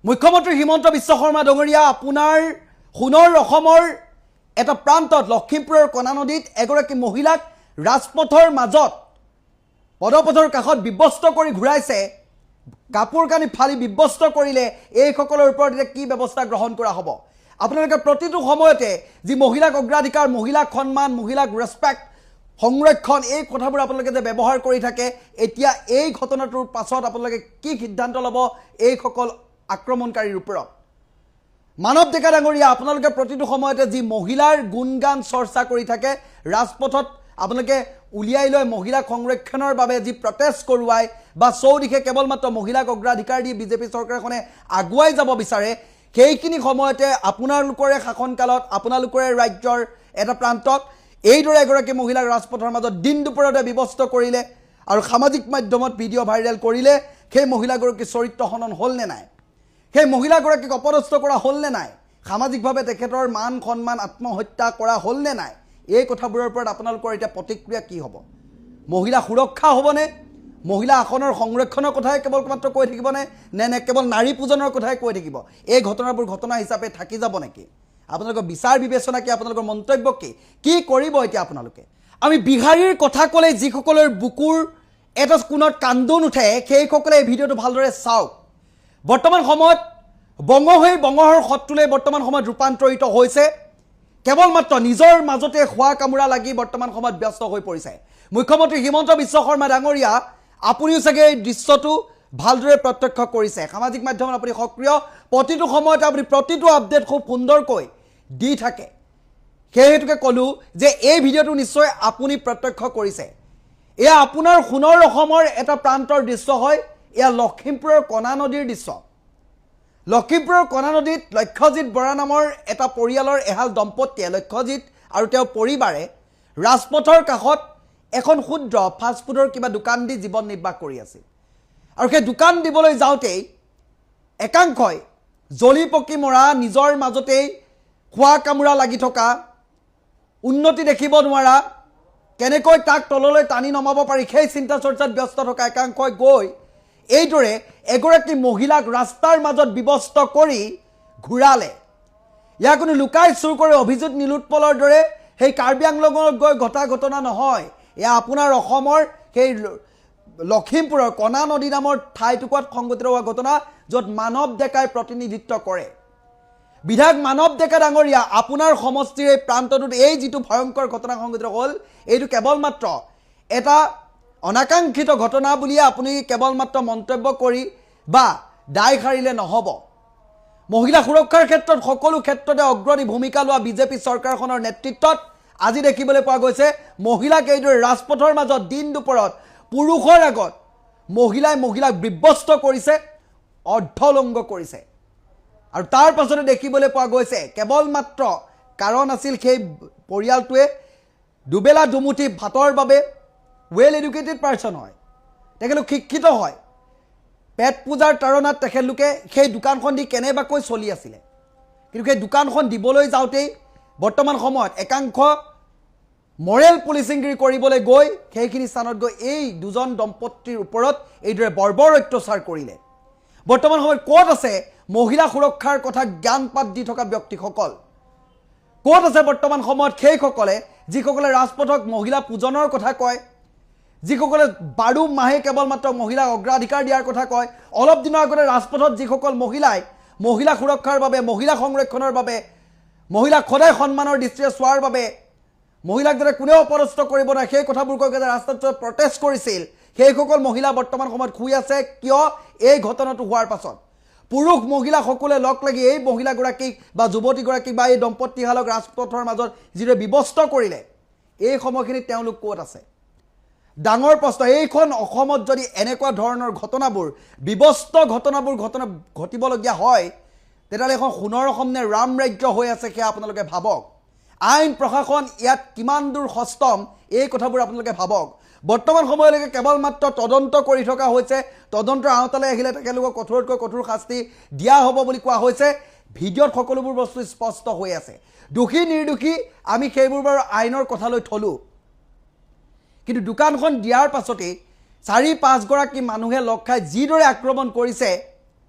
মুখ্যমন্ত্ৰী হিমন্ত বিশ্ব শৰ্মা ডঙৰীয়া আপোনাৰ সোণৰ অসমৰ এটা প্ৰান্তত লখিমপুৰৰ কণা নদীত এগৰাকী মহিলাক ৰাজপথৰ মাজত পদপথৰ কাষত বিবস্ত কৰি ঘূৰাইছে কাপোৰ কানি ফালি বিবস্ত কৰিলে এইসকলৰ ওপৰত কি ব্যৱস্থা গ্ৰহণ কৰা হ'ব আপোনালোকে প্ৰতিটো সময়তে যি মহিলাক অগ্ৰাধিকাৰ মহিলাক সন্মান মহিলাক ৰেসপেক্ট সংৰক্ষণ এই কথাবোৰ আপোনালোকে যে ব্যৱহাৰ কৰি থাকে এতিয়া এই ঘটনাটোৰ পাছত আপোনালোকে কি সিদ্ধান্ত ল'ব এইসকল আক্ৰমণকাৰীৰ ওপৰত মানৱ ডেকা ডাঙৰীয়া আপোনালোকে প্ৰতিটো সময়তে যি মহিলাৰ গুণগান চৰ্চা কৰি থাকে ৰাজপথত আপোনালোকে উলিয়াই লৈ মহিলা সংৰক্ষণৰ বাবে যি প্ৰটেষ্ট কৰোৱাই বা চৌদিশে কেৱল মাত্ৰ মহিলাক অগ্ৰাধিকাৰ দি বিজেপি চৰকাৰখনে আগুৱাই যাব বিচাৰে সেইখিনি সময়তে আপোনালোকৰে শাসনকালত আপোনালোকৰে ৰাজ্যৰ এটা প্ৰান্তত এইদৰে এগৰাকী মহিলাক ৰাজপথৰ মাজত দিন দুপৰতে বিবস্ত কৰিলে আৰু সামাজিক মাধ্যমত ভিডিঅ' ভাইৰেল কৰিলে সেই মহিলাগৰাকীৰ চৰিত্ৰ হনন হ'ল নে নাই সেই মহিলাগৰাকীক অপদস্থ কৰা হ'ল নে নাই সামাজিকভাৱে তেখেতৰ মান সন্মান আত্মহত্যা কৰা হ'ল নে নাই এই কথাবোৰৰ ওপৰত আপোনালোকৰ এতিয়া প্ৰতিক্ৰিয়া কি হ'ব মহিলা সুৰক্ষা হ'বনে মহিলা আসনৰ সংৰক্ষণৰ কথাই কেৱল মাত্ৰ কৈ থাকিবনে নে কেৱল নাৰী পূজনৰ কথাই কৈ থাকিব এই ঘটনাবোৰ ঘটনা হিচাপে থাকি যাব নেকি আপোনালোকৰ বিচাৰ বিবেচনা কি আপোনালোকৰ মন্তব্য কি কৰিব এতিয়া আপোনালোকে আমি বিহাৰীৰ কথা ক'লে যিসকলৰ বুকুৰ এটা কোণত কান্দোন উঠে সেইসকলে এই ভিডিঅ'টো ভালদৰে চাওক বৰ্তমান সময়ত বঙৰ শত্ৰুলে বৰ্তমান সময়ত ৰূপান্তৰিত হৈছে কেৱল মাত্ৰ নিজৰ মাজতে খোৱা কামুৰা লাগি বৰ্তমান সময়ত ব্যস্ত হৈ পৰিছে মুখ্যমন্ত্ৰী হিমন্ত বিশ্ব শৰ্মা ডাঙৰীয়া আপুনিও চাগে এই দৃশ্যটো ভালদৰে প্ৰত্যক্ষ কৰিছে সামাজিক মাধ্যমত আপুনি সক্ৰিয় প্ৰতিটো সময়তে আপুনি প্ৰতিটো আপডেট খুব সুন্দৰকৈ দি থাকে সেইহেতুকে ক'লোঁ যে এই ভিডিঅ'টো নিশ্চয় আপুনি প্ৰত্যক্ষ কৰিছে এয়া আপোনাৰ সোণৰ অসমৰ এটা প্ৰান্তৰ দৃশ্য হয় এয়া লখিমপুৰৰ কণা নদীৰ দৃশ্য লখিমপুৰৰ কণা নদীত লক্ষ্যজিৎ বৰা নামৰ এটা পৰিয়ালৰ এহাল দম্পতীয়ে লক্ষ্যজিৎ আৰু তেওঁৰ পৰিবাৰে ৰাজপথৰ কাষত এখন ক্ষুদ্ৰ ফাষ্টফুডৰ কিবা দোকান দি জীৱন নিৰ্বাহ কৰি আছিল আৰু সেই দোকান দিবলৈ যাওঁতেই একাংশই জ্বলি পকি মৰা নিজৰ মাজতেই খোৱা কামুৰা লাগি থকা উন্নতি দেখিব নোৱাৰা কেনেকৈ তাক তললৈ টানি নমাব পাৰি সেই চিন্তা চৰ্চাত ব্যস্ত থকা একাংশই গৈ এইদৰে এগৰাকী মহিলাক ৰাস্তাৰ মাজত বিবস্ত কৰি ঘূৰালে ইয়াৰ কোনো লুকাই চুৰ কৰি অভিজিত নিলোৎপলৰ দৰে সেই কাৰ্বি আংলঙত গৈ ঘটা ঘটনা নহয় এয়া আপোনাৰ অসমৰ সেই লখিমপুৰৰ কণা নদী নামৰ ঠাইটুকুৰাত সংঘটিত হোৱা ঘটনা য'ত মানৱ ডেকাই প্ৰতিনিধিত্ব কৰে বিধায়ক মানৱ ডেকা ডাঙৰীয়া আপোনাৰ সমষ্টিৰ এই প্ৰান্তটোত এই যিটো ভয়ংকৰ ঘটনা সংঘটিত হ'ল এইটো কেৱল মাত্ৰ এটা অনাকাংক্ষিত ঘটনা বুলিয়ে আপুনি কেৱল মাত্ৰ মন্তব্য কৰি বা দায় সাৰিলে নহ'ব মহিলা সুৰক্ষাৰ ক্ষেত্ৰত সকলো ক্ষেত্ৰতে অগ্ৰণী ভূমিকা লোৱা বিজেপি চৰকাৰখনৰ নেতৃত্বত আজি দেখিবলৈ পোৱা গৈছে মহিলাক এইদৰে ৰাজপথৰ মাজত দিন দুপৰত পুৰুষৰ আগত মহিলাক বিবস্ত কৰিছে অৰ্ধলংঘ কৰিছে আৰু তাৰ পাছতে দেখিবলৈ পোৱা গৈছে কেৱল মাত্ৰ কাৰণ আছিল সেই পৰিয়ালটোৱে দুবেলা দুমুঠি ভাতৰ বাবে ৱেল এডুকেটেড পাৰ্চন হয় তেখেতলোক শিক্ষিত হয় পেট পূজাৰ তাৰণাত তেখেতলোকে সেই দোকানখন দি কেনেবাকৈ চলি আছিলে কিন্তু সেই দোকানখন দিবলৈ যাওঁতেই বৰ্তমান সময়ত একাংশ মৰেল পুলিচিংগিৰি কৰিবলৈ গৈ সেইখিনি স্থানত গৈ এই দুজন দম্পতীৰ ওপৰত এইদৰে বৰ্বৰ অত্যাচাৰ কৰিলে বৰ্তমান সময়ত ক'ত আছে মহিলা সুৰক্ষাৰ কথা জ্ঞান পাত দি থকা ব্যক্তিসকল ক'ত আছে বৰ্তমান সময়ত সেইসকলে যিসকলে ৰাজপথক মহিলা পূজনৰ কথা কয় যিসকলে বাৰু মাহে কেৱল মাত্ৰ মহিলাক অগ্ৰাধিকাৰ দিয়াৰ কথা কয় অলপ দিনৰ আগতে ৰাজপথত যিসকল মহিলাই মহিলা সুৰক্ষাৰ বাবে মহিলা সংৰক্ষণৰ বাবে মহিলাক সদায় সন্মানৰ দৃষ্টিৰে চোৱাৰ বাবে মহিলাক যাতে কোনেও অপদস্থ কৰিব নোৱাৰে সেই কথাবোৰ কৈ ৰাস্তাত প্ৰটেষ্ট কৰিছিল সেইসকল মহিলা বৰ্তমান সময়ত শুই আছে কিয় এই ঘটনাটো হোৱাৰ পাছত পুৰুষ মহিলা সকলোৱে লগ লাগি এই মহিলাগৰাকীক বা যুৱতীগৰাকীক বা এই দম্পতীহালক ৰাজপথৰ মাজত যিদৰে বিবস্ত কৰিলে এই সময়খিনিত তেওঁলোক ক'ত আছে ডাঙৰ প্ৰশ্ন এইখন অসমত যদি এনেকুৱা ধৰণৰ ঘটনাবোৰ বিবস্ত ঘটনা ঘটিবলগীয়া হয় তেতিয়াহ'লে এখন সোণৰ অসম নে ৰাম ৰাজ্য হৈ আছে সেয়া আপোনালোকে ভাবক আইন প্ৰশাসন ইয়াত কিমান দূৰ সষ্টম এই কথাবোৰ আপোনালোকে ভাবক বৰ্তমান সময়লৈকে কেৱল মাত্ৰ তদন্ত কৰি থকা হৈছে তদন্তৰ আওতালৈ আহিলে তেখেতলোকক কঠোৰতকৈ কঠোৰ শাস্তি দিয়া হ'ব বুলি কোৱা হৈছে ভিডিঅ'ত সকলোবোৰ বস্তু স্পষ্ট হৈ আছে দোষী নিৰ্দোষী আমি সেইবোৰ বাৰু আইনৰ কথালৈ থলোঁ কিন্তু দোকানখন দিয়াৰ পাছতেই 4-5 গৰাকী মানুহে লগ খাই যিদৰে আক্ৰমণ কৰিছে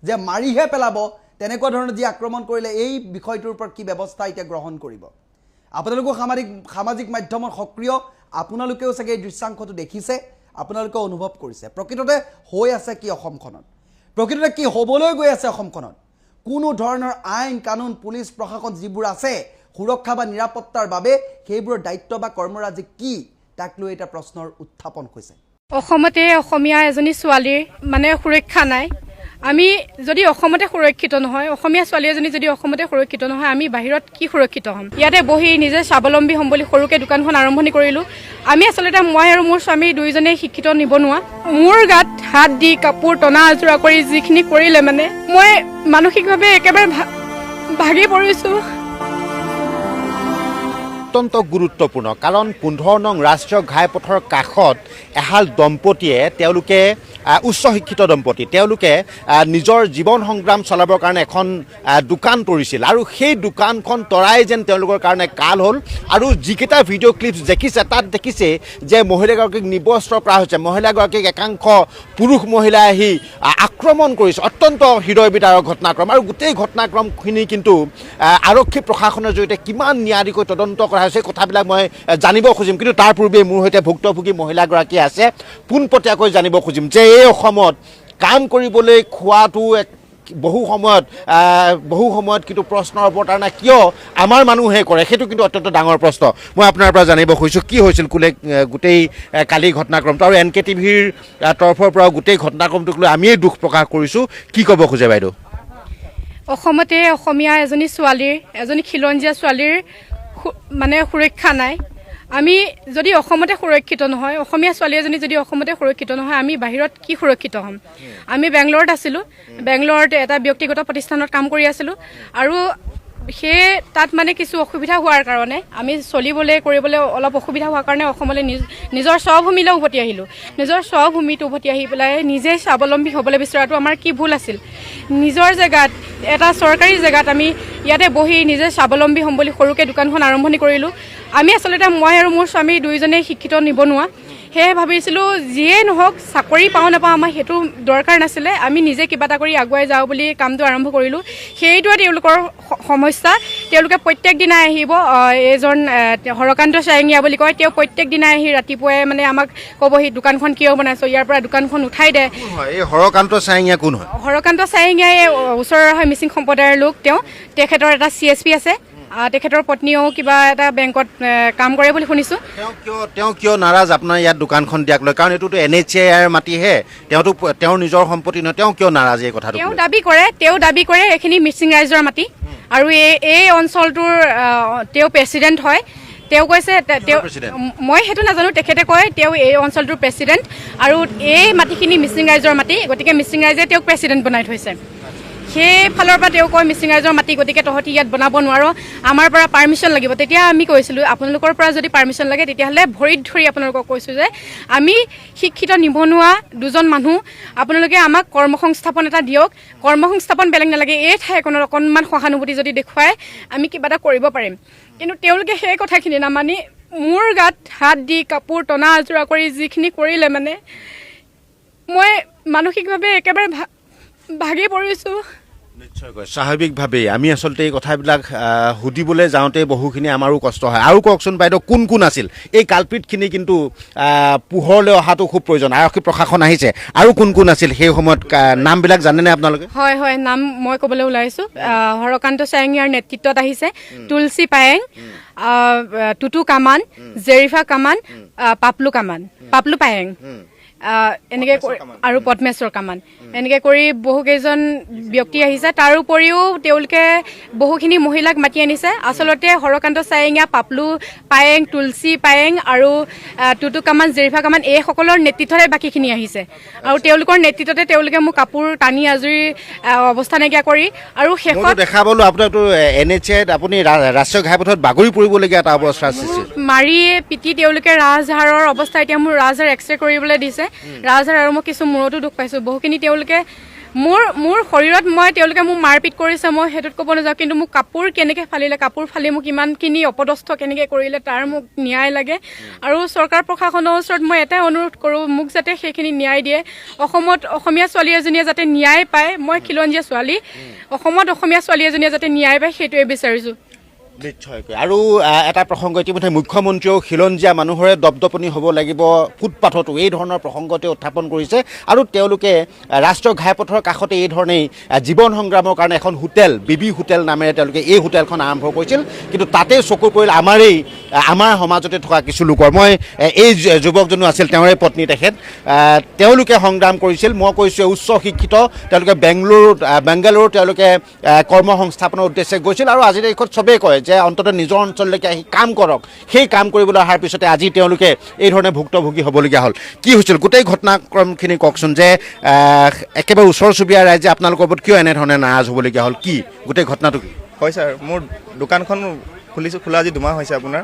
যে মাৰিহে পেলাব তেনেকুৱা ধৰণৰ যি আক্ৰমণ কৰিলে এই বিষয়টোৰ ওপৰত কি ব্যৱস্থা এতিয়া গ্ৰহণ কৰিব আপোনালোকো সামাজিক মাধ্যমত সক্ৰিয় আপোনালোকেও চাগে এই দৃশ্যাংশটো দেখিছে আপোনালোকে অনুভৱ কৰিছে প্ৰকৃততে হৈ আছে কি অসমখনত প্ৰকৃততে কি হ'বলৈ গৈ আছে অসমখনত কোনো ধৰণৰ আইন কানুন পুলিচ প্ৰশাসন যিবোৰ আছে সুৰক্ষা বা নিৰাপত্তাৰ বাবে সেইবোৰৰ দায়িত্ব বা কৰ্মৰাজি কি তাক লৈ এটা প্ৰশ্নৰ উত্থাপন হৈছে অসমতে অসমীয়া এজনী ছোৱালীৰ মানে সুৰক্ষা নাই আমি যদি অসমতে সুৰক্ষিত নহয় অসমীয়া ছোৱালী এজনী যদি অসমতে সুৰক্ষিত নহয় আমি বাহিৰত কি সুৰক্ষিত হ'ম ইয়াতে বহি নিজে স্বাৱলম্বী হ'ম বুলি সৰুকে দোকানখন আৰম্ভণি কৰিলোঁ আমি আচলতে মই আৰু মোৰ স্বামী দুয়োজনেই শিক্ষিত নিবনুৱা মোৰ গাত হাত দি কাপোৰ টনা আজোৰা কৰি যিখিনি কৰিলে মানে মই মানসিকভাৱে একেবাৰে ভাগি পৰিছোঁ অত্যন্ত গুৰুত্বপূৰ্ণ কাৰণ 15 নং ৰাষ্ট্ৰীয় ঘাইপথৰ কাষত এহাল দম্পতীয়ে তেওঁলোকে উচ্চ শিক্ষিত দম্পতী তেওঁলোকে নিজৰ জীৱন সংগ্ৰাম চলাবৰ কাৰণে এখন দোকান তৰিছিল আৰু সেই দোকানখন তৰাই যেন তেওঁলোকৰ কাৰণে কাল হ'ল আৰু যিকেইটা ভিডিঅ' ক্লিপছ দেখিছে তাত দেখিছে যে মহিলাগৰাকীক নিবস্ত্ৰ কৰা হৈছে মহিলাগৰাকীক একাংশ পুৰুষ মহিলাই আহি আক্ৰমণ কৰিছে অত্যন্ত হৃদয়বিদাৰক ঘটনাক্ৰম আৰু গোটেই ঘটনাক্ৰমখিনি কিন্তু আৰক্ষী প্ৰশাসনৰ জৰিয়তে কিমান নিয়াৰিকৈ তদন্ত কৰা হৈছে কথাবিলাক মই জানিব খুজিম কিন্তু তাৰ পূৰ্বে মোৰ সৈতে ভুক্তভোগী মহিলাগৰাকী আছে পোনপটীয়াকৈ জানিব খুজিম যে এই অসমত কাম কৰিবলৈ খোৱাটো বহু সময়ত কিন্তু প্ৰশ্নৰ অৱতাৰণা কিয় আমাৰ মানুহে কৰে সেইটো কিন্তু অত্যন্ত ডাঙৰ প্ৰশ্ন মই আপোনাৰ পৰা জানিব খুজিছোঁ কি হৈছিল গোটেই কালি ঘটনাক্ৰমটো আৰু NKTVৰ তৰফৰ পৰা গোটেই ঘটনাক্ৰমটোক লৈ আমিয়ে দুখ প্ৰকাশ কৰিছোঁ কি ক'ব খোজে বাইদেউ অসমতে অসমীয়া এজনী খিলঞ্জীয়া ছোৱালীৰ মানে সুৰক্ষা নাই আমি যদি অসমতে সুৰক্ষিত নহয় অসমীয়া ছোৱালী এজনী যদি অসমতে সুৰক্ষিত নহয় আমি বাহিৰত কি সুৰক্ষিত হ'ম আমি বেংগলৰত আছিলোঁ বেংগলৰত এটা ব্যক্তিগত প্ৰতিষ্ঠানত কাম কৰি আছিলোঁ আৰু সেই তাত মানে কিছু অসুবিধা হোৱাৰ কাৰণে আমি চলিবলৈ কৰিবলৈ অলপ অসুবিধা হোৱাৰ কাৰণে অসমলৈ নিজৰ স্বভূমিলৈ উভতি আহিলোঁ নিজৰ স্বভূমিত উভতি আহি পেলাই নিজে স্বাৱলম্বী হ'বলৈ বিচৰাটো আমাৰ কি ভুল আছিল নিজৰ জেগাত এটা চৰকাৰী জেগাত আমি ইয়াতে বহি নিজে স্বাৱলম্বী হ'ম বুলি সৰুকে দোকানখন আৰম্ভণি কৰিলোঁ আমি আচলতে মই আৰু মোৰ স্বামী দুয়োজনেই শিক্ষিত নিবনুৱা সেয়ে ভাবিছিলোঁ যিয়ে নহওক চাকৰি পাওঁ নাপাওঁ আমাৰ সেইটো দৰকাৰ নাছিলে আমি নিজে কিবা এটা কৰি আগুৱাই যাওঁ বুলি কামটো আৰম্ভ কৰিলোঁ সেইটোৱে তেওঁলোকৰ সমস্যা তেওঁলোকে প্ৰত্যেক দিনাই আহিব এজন হৰকান্ত চায়েঙীয়া বুলি কয় তেওঁ প্ৰত্যেক দিনাই আহি ৰাতিপুৱাই মানে আমাক ক'বহি দোকানখন কিয় বনাইছ ইয়াৰ পৰা দোকানখন উঠাই দে এই হৰকান্ত চায়েঙীয়া কোন হয় হৰকান্ত চায়েঙীয়াই ওচৰৰ হয় মিচিং সম্প্ৰদায়ৰ লোক তেখেতৰ এটা CSP আছে তেখেতৰ পত্নীও কিবা এটা বেংকত কাম কৰে বুলি শুনিছোঁ তেওঁ কিয় নাৰাজ আপোনাৰ ইয়াত দোকানখন দিয়াক লৈ কাৰণ এইটোতো NHAIৰ মাটিহে তেওঁৰ নিজৰ সম্পত্তি নহয় তেওঁ কিয় নাৰাজ এই কথাটো তেওঁ দাবী কৰে এইখিনি মিচিং ৰাইজৰ মাটি আৰু এই অঞ্চলটোৰ তেওঁ প্ৰেচিডেণ্ট হয় তেওঁ কৈছে মই সেইটো নাজানো তেখেতে কয় তেওঁ এই অঞ্চলটোৰ প্ৰেচিডেণ্ট আৰু এই মাটিখিনি মিচিং ৰাইজৰ মাটি গতিকে মিচিং ৰাইজে তেওঁক প্ৰেচিডেণ্ট বনাই থৈছে সেইফালৰ পৰা তেওঁ কয় মিচিং ৰাইজৰ মাটি গতিকে তহঁতি ইয়াত বনাব নোৱাৰো আমাৰ পৰা পাৰ্মিশ্যন লাগিব তেতিয়া আমি কৈছিলোঁ আপোনালোকৰ পৰা যদি পাৰ্মিশ্যন লাগে তেতিয়াহ'লে ভৰিত ধৰি আপোনালোকক কৈছোঁ যে আমি শিক্ষিত নিবনুৱা দুজন মানুহ আপোনালোকে আমাক কৰ্মসংস্থাপন এটা দিয়ক কৰ্মসংস্থাপন বেলেগ নালাগে এই ঠাইখনত অকণমান সহানুভূতি যদি দেখুৱাই আমি কিবা এটা কৰিব পাৰিম কিন্তু তেওঁলোকে সেই কথাখিনি নামানি মোৰ গাত হাত দি কাপোৰ টনা আজোৰা কৰি যিখিনি কৰিলে মানে মই মানসিকভাৱে একেবাৰে ভাগি পৰিছোঁ নিশ্চয়কৈ স্বাভাৱিকভাৱেই আমি আচলতে এই কথাবিলাক সুধিবলৈ যাওঁতে বহুখিনি আমাৰো কষ্ট হয় আৰু কওকচোন বাইদেউ কোন আছিল এই কালপিতখিনি কিন্তু পোহৰলৈ অহাটো খুব প্ৰয়োজন আৰক্ষী প্ৰশাসন আহিছে আৰু কোন আছিল সেই সময়ত নামবিলাক জানেনে আপোনালোকে হয় নাম মই ক'বলৈ ওলাইছোঁ হৰকান্ত চায়েঙীয়াৰ নেতৃত্বত আহিছে তুলসী পায়েং টুটু কামান জেৰিফা কামান পাপলু পায়েং এনেকৈ আৰু পদ্মেশ্বৰ কামান এনেকৈ কৰি বহুকেইজন ব্যক্তি আহিছে তাৰ উপৰিও তেওঁলোকে বহুখিনি মহিলাক মাতি আনিছে আচলতে হৰকান্ত চায়েঙীয়া পাপলু পায়েং তুলসী পায়েং আৰু টুটু কামান জেৰিফা কামান এইসকলৰ নেতৃত্বতে বাকীখিনি আহিছে আৰু তেওঁলোকৰ নেতৃত্বতে তেওঁলোকে মোক কাপোৰ টানি আজৰি অৱস্থা নাইকিয়া কৰি আৰু শেষত দেখা পালোঁ আপোনাৰতো NHAIত আপুনি ৰাষ্ট্ৰীয় ঘাইপথত বাগৰি পৰিবলগীয়া এটা অৱস্থাৰ সৃষ্টি মাৰি পিটি তেওঁলোকে ৰাজহাড়ৰ অৱস্থা এতিয়া মোৰ ৰাজহাড় এক্সৰে কৰিবলৈ দিছে ৰাজহাড় আৰু মই কিছু মূৰতো দুখ পাইছোঁ বহুখিনি তেওঁলোকে মোৰ শৰীৰত তেওঁলোকে মোক মাৰপিট কৰিছে, মই সেইটোত ক'ব নাযাওঁ, কিন্তু মোক কাপোৰ কেনেকৈ ফালিলে, কাপোৰ ফালি মোক ইমানখিনি অপদস্থ কেনেকৈ কৰিলে তাৰ মোক ন্যায় লাগে। আৰু চৰকাৰ প্ৰশাসনৰ ওচৰত মই এটাই অনুৰোধ কৰোঁ, মোক যাতে সেইখিনি ন্যায় দিয়ে। অসমত অসমীয়া ছোৱালী এজনীয়ে যাতে ন্যায় পায়, মই খিলঞ্জীয়া ছোৱালী, অসমত অসমীয়া ছোৱালী এজনীয়ে যাতে ন্যায় পায় সেইটোৱে বিচাৰিছোঁ। নিশ্চয়কৈ। আৰু এটা প্ৰসংগ ইতিমধ্যে মুখ্যমন্ত্ৰীয়েও খিলঞ্জীয়া মানুহৰে দপদপনি হ'ব লাগিব ফুটপাথতো, এই ধৰণৰ প্ৰসংগ তেওঁ উত্থাপন কৰিছে। আৰু তেওঁলোকে ৰাষ্ট্ৰীয় ঘাইপথৰ কাষতে এই ধৰণেই জীৱন সংগ্ৰামৰ কাৰণে এখন হোটেল, বিবি হোটেল নামেৰে তেওঁলোকে এই হোটেলখন আৰম্ভ কৰিছিল। কিন্তু তাতে চকু পৰিল আমাৰ সমাজতে থকা কিছু লোকৰ। মই এই যুৱকজনো আছিল তেওঁৰে পত্নী, তেওঁলোকে সংগ্ৰাম কৰিছিল। মই কৈছোঁ উচ্চ শিক্ষিত, তেওঁলোকে বেংগালুৰুত তেওঁলোকে কৰ্ম সংস্থাপনৰ উদ্দেশ্যে গৈছিল। আৰু আজিৰ দেশত চবেই কয় যে অন্ততঃ নিজৰ অঞ্চললৈকে আহি কাম কৰক। সেই কাম কৰিবলৈ অহাৰ পিছতে আজি তেওঁলোকে এই ধৰণে ভুক্তভোগী হ'বলগীয়া হ'ল। কি হৈছিল গোটেই ঘটনাক্ৰমখিনি কওকচোন, যে একেবাৰে ওচৰ চুবুৰীয়া ৰাইজে আপোনালোকৰ ওপৰত কিয় এনেধৰণে নাৰাজ হ'বলগীয়া হ'ল, কি গোটেই ঘটনাটো কি? হয় ছাৰ, মোৰ দোকানখন খোলা আজি 2 মাহ হৈছে। আপোনাৰ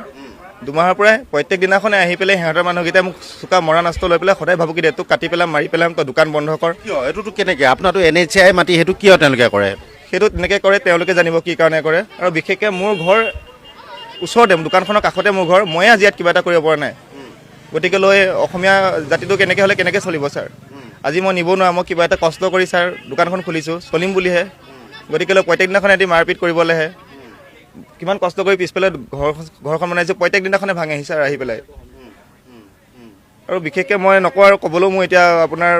2 মাহৰ পৰাই প্ৰত্যেক দিনাখনে আহি পেলাই সিহঁতৰ মানুহকেইটাই মোক চোকা মৰা নাস্ত লৈ পেলাই সদায় ভাবুকি দিয়ে, তোক কাটি পেলাম, মাৰি পেলাম, তই দোকান বন্ধ কৰ। কিয় এইটোতো কেনেকৈ আপোনাৰতো NHI মাতি, সেইটো কিয় তেওঁলোকে কৰে? সেইটো তেনেকৈ কৰে, তেওঁলোকে জানিব কি কাৰণে কৰে। আৰু বিশেষকৈ মোৰ ঘৰ ওচৰতে, দোকানখনৰ কাষতে মোৰ ঘৰ, ময়ে আজি ইয়াত কিবা এটা কৰিব পৰা নাই। গতিকে লৈ অসমীয়া জাতিটো কেনেকৈ হ'লে কেনেকৈ চলিব ছাৰ? আজি মই নিবনুৱা, মই কিবা এটা কষ্ট কৰি ছাৰ দোকানখন খুলিছোঁ, চলিম বুলিহে। গতিকে লৈ প্ৰত্যেক দিনাখনে এটি মাৰপিট কৰিবলৈ আহে। কিমান কষ্ট কৰি পিছফালে ঘৰখন বনাইছোঁ, প্ৰত্যেক দিনাখনে ভাঙে ছাৰ আহি পেলাই। আৰু বিশেষকৈ মই নকওঁ আৰু ক'বলৈও মোৰ এতিয়া আপোনাৰ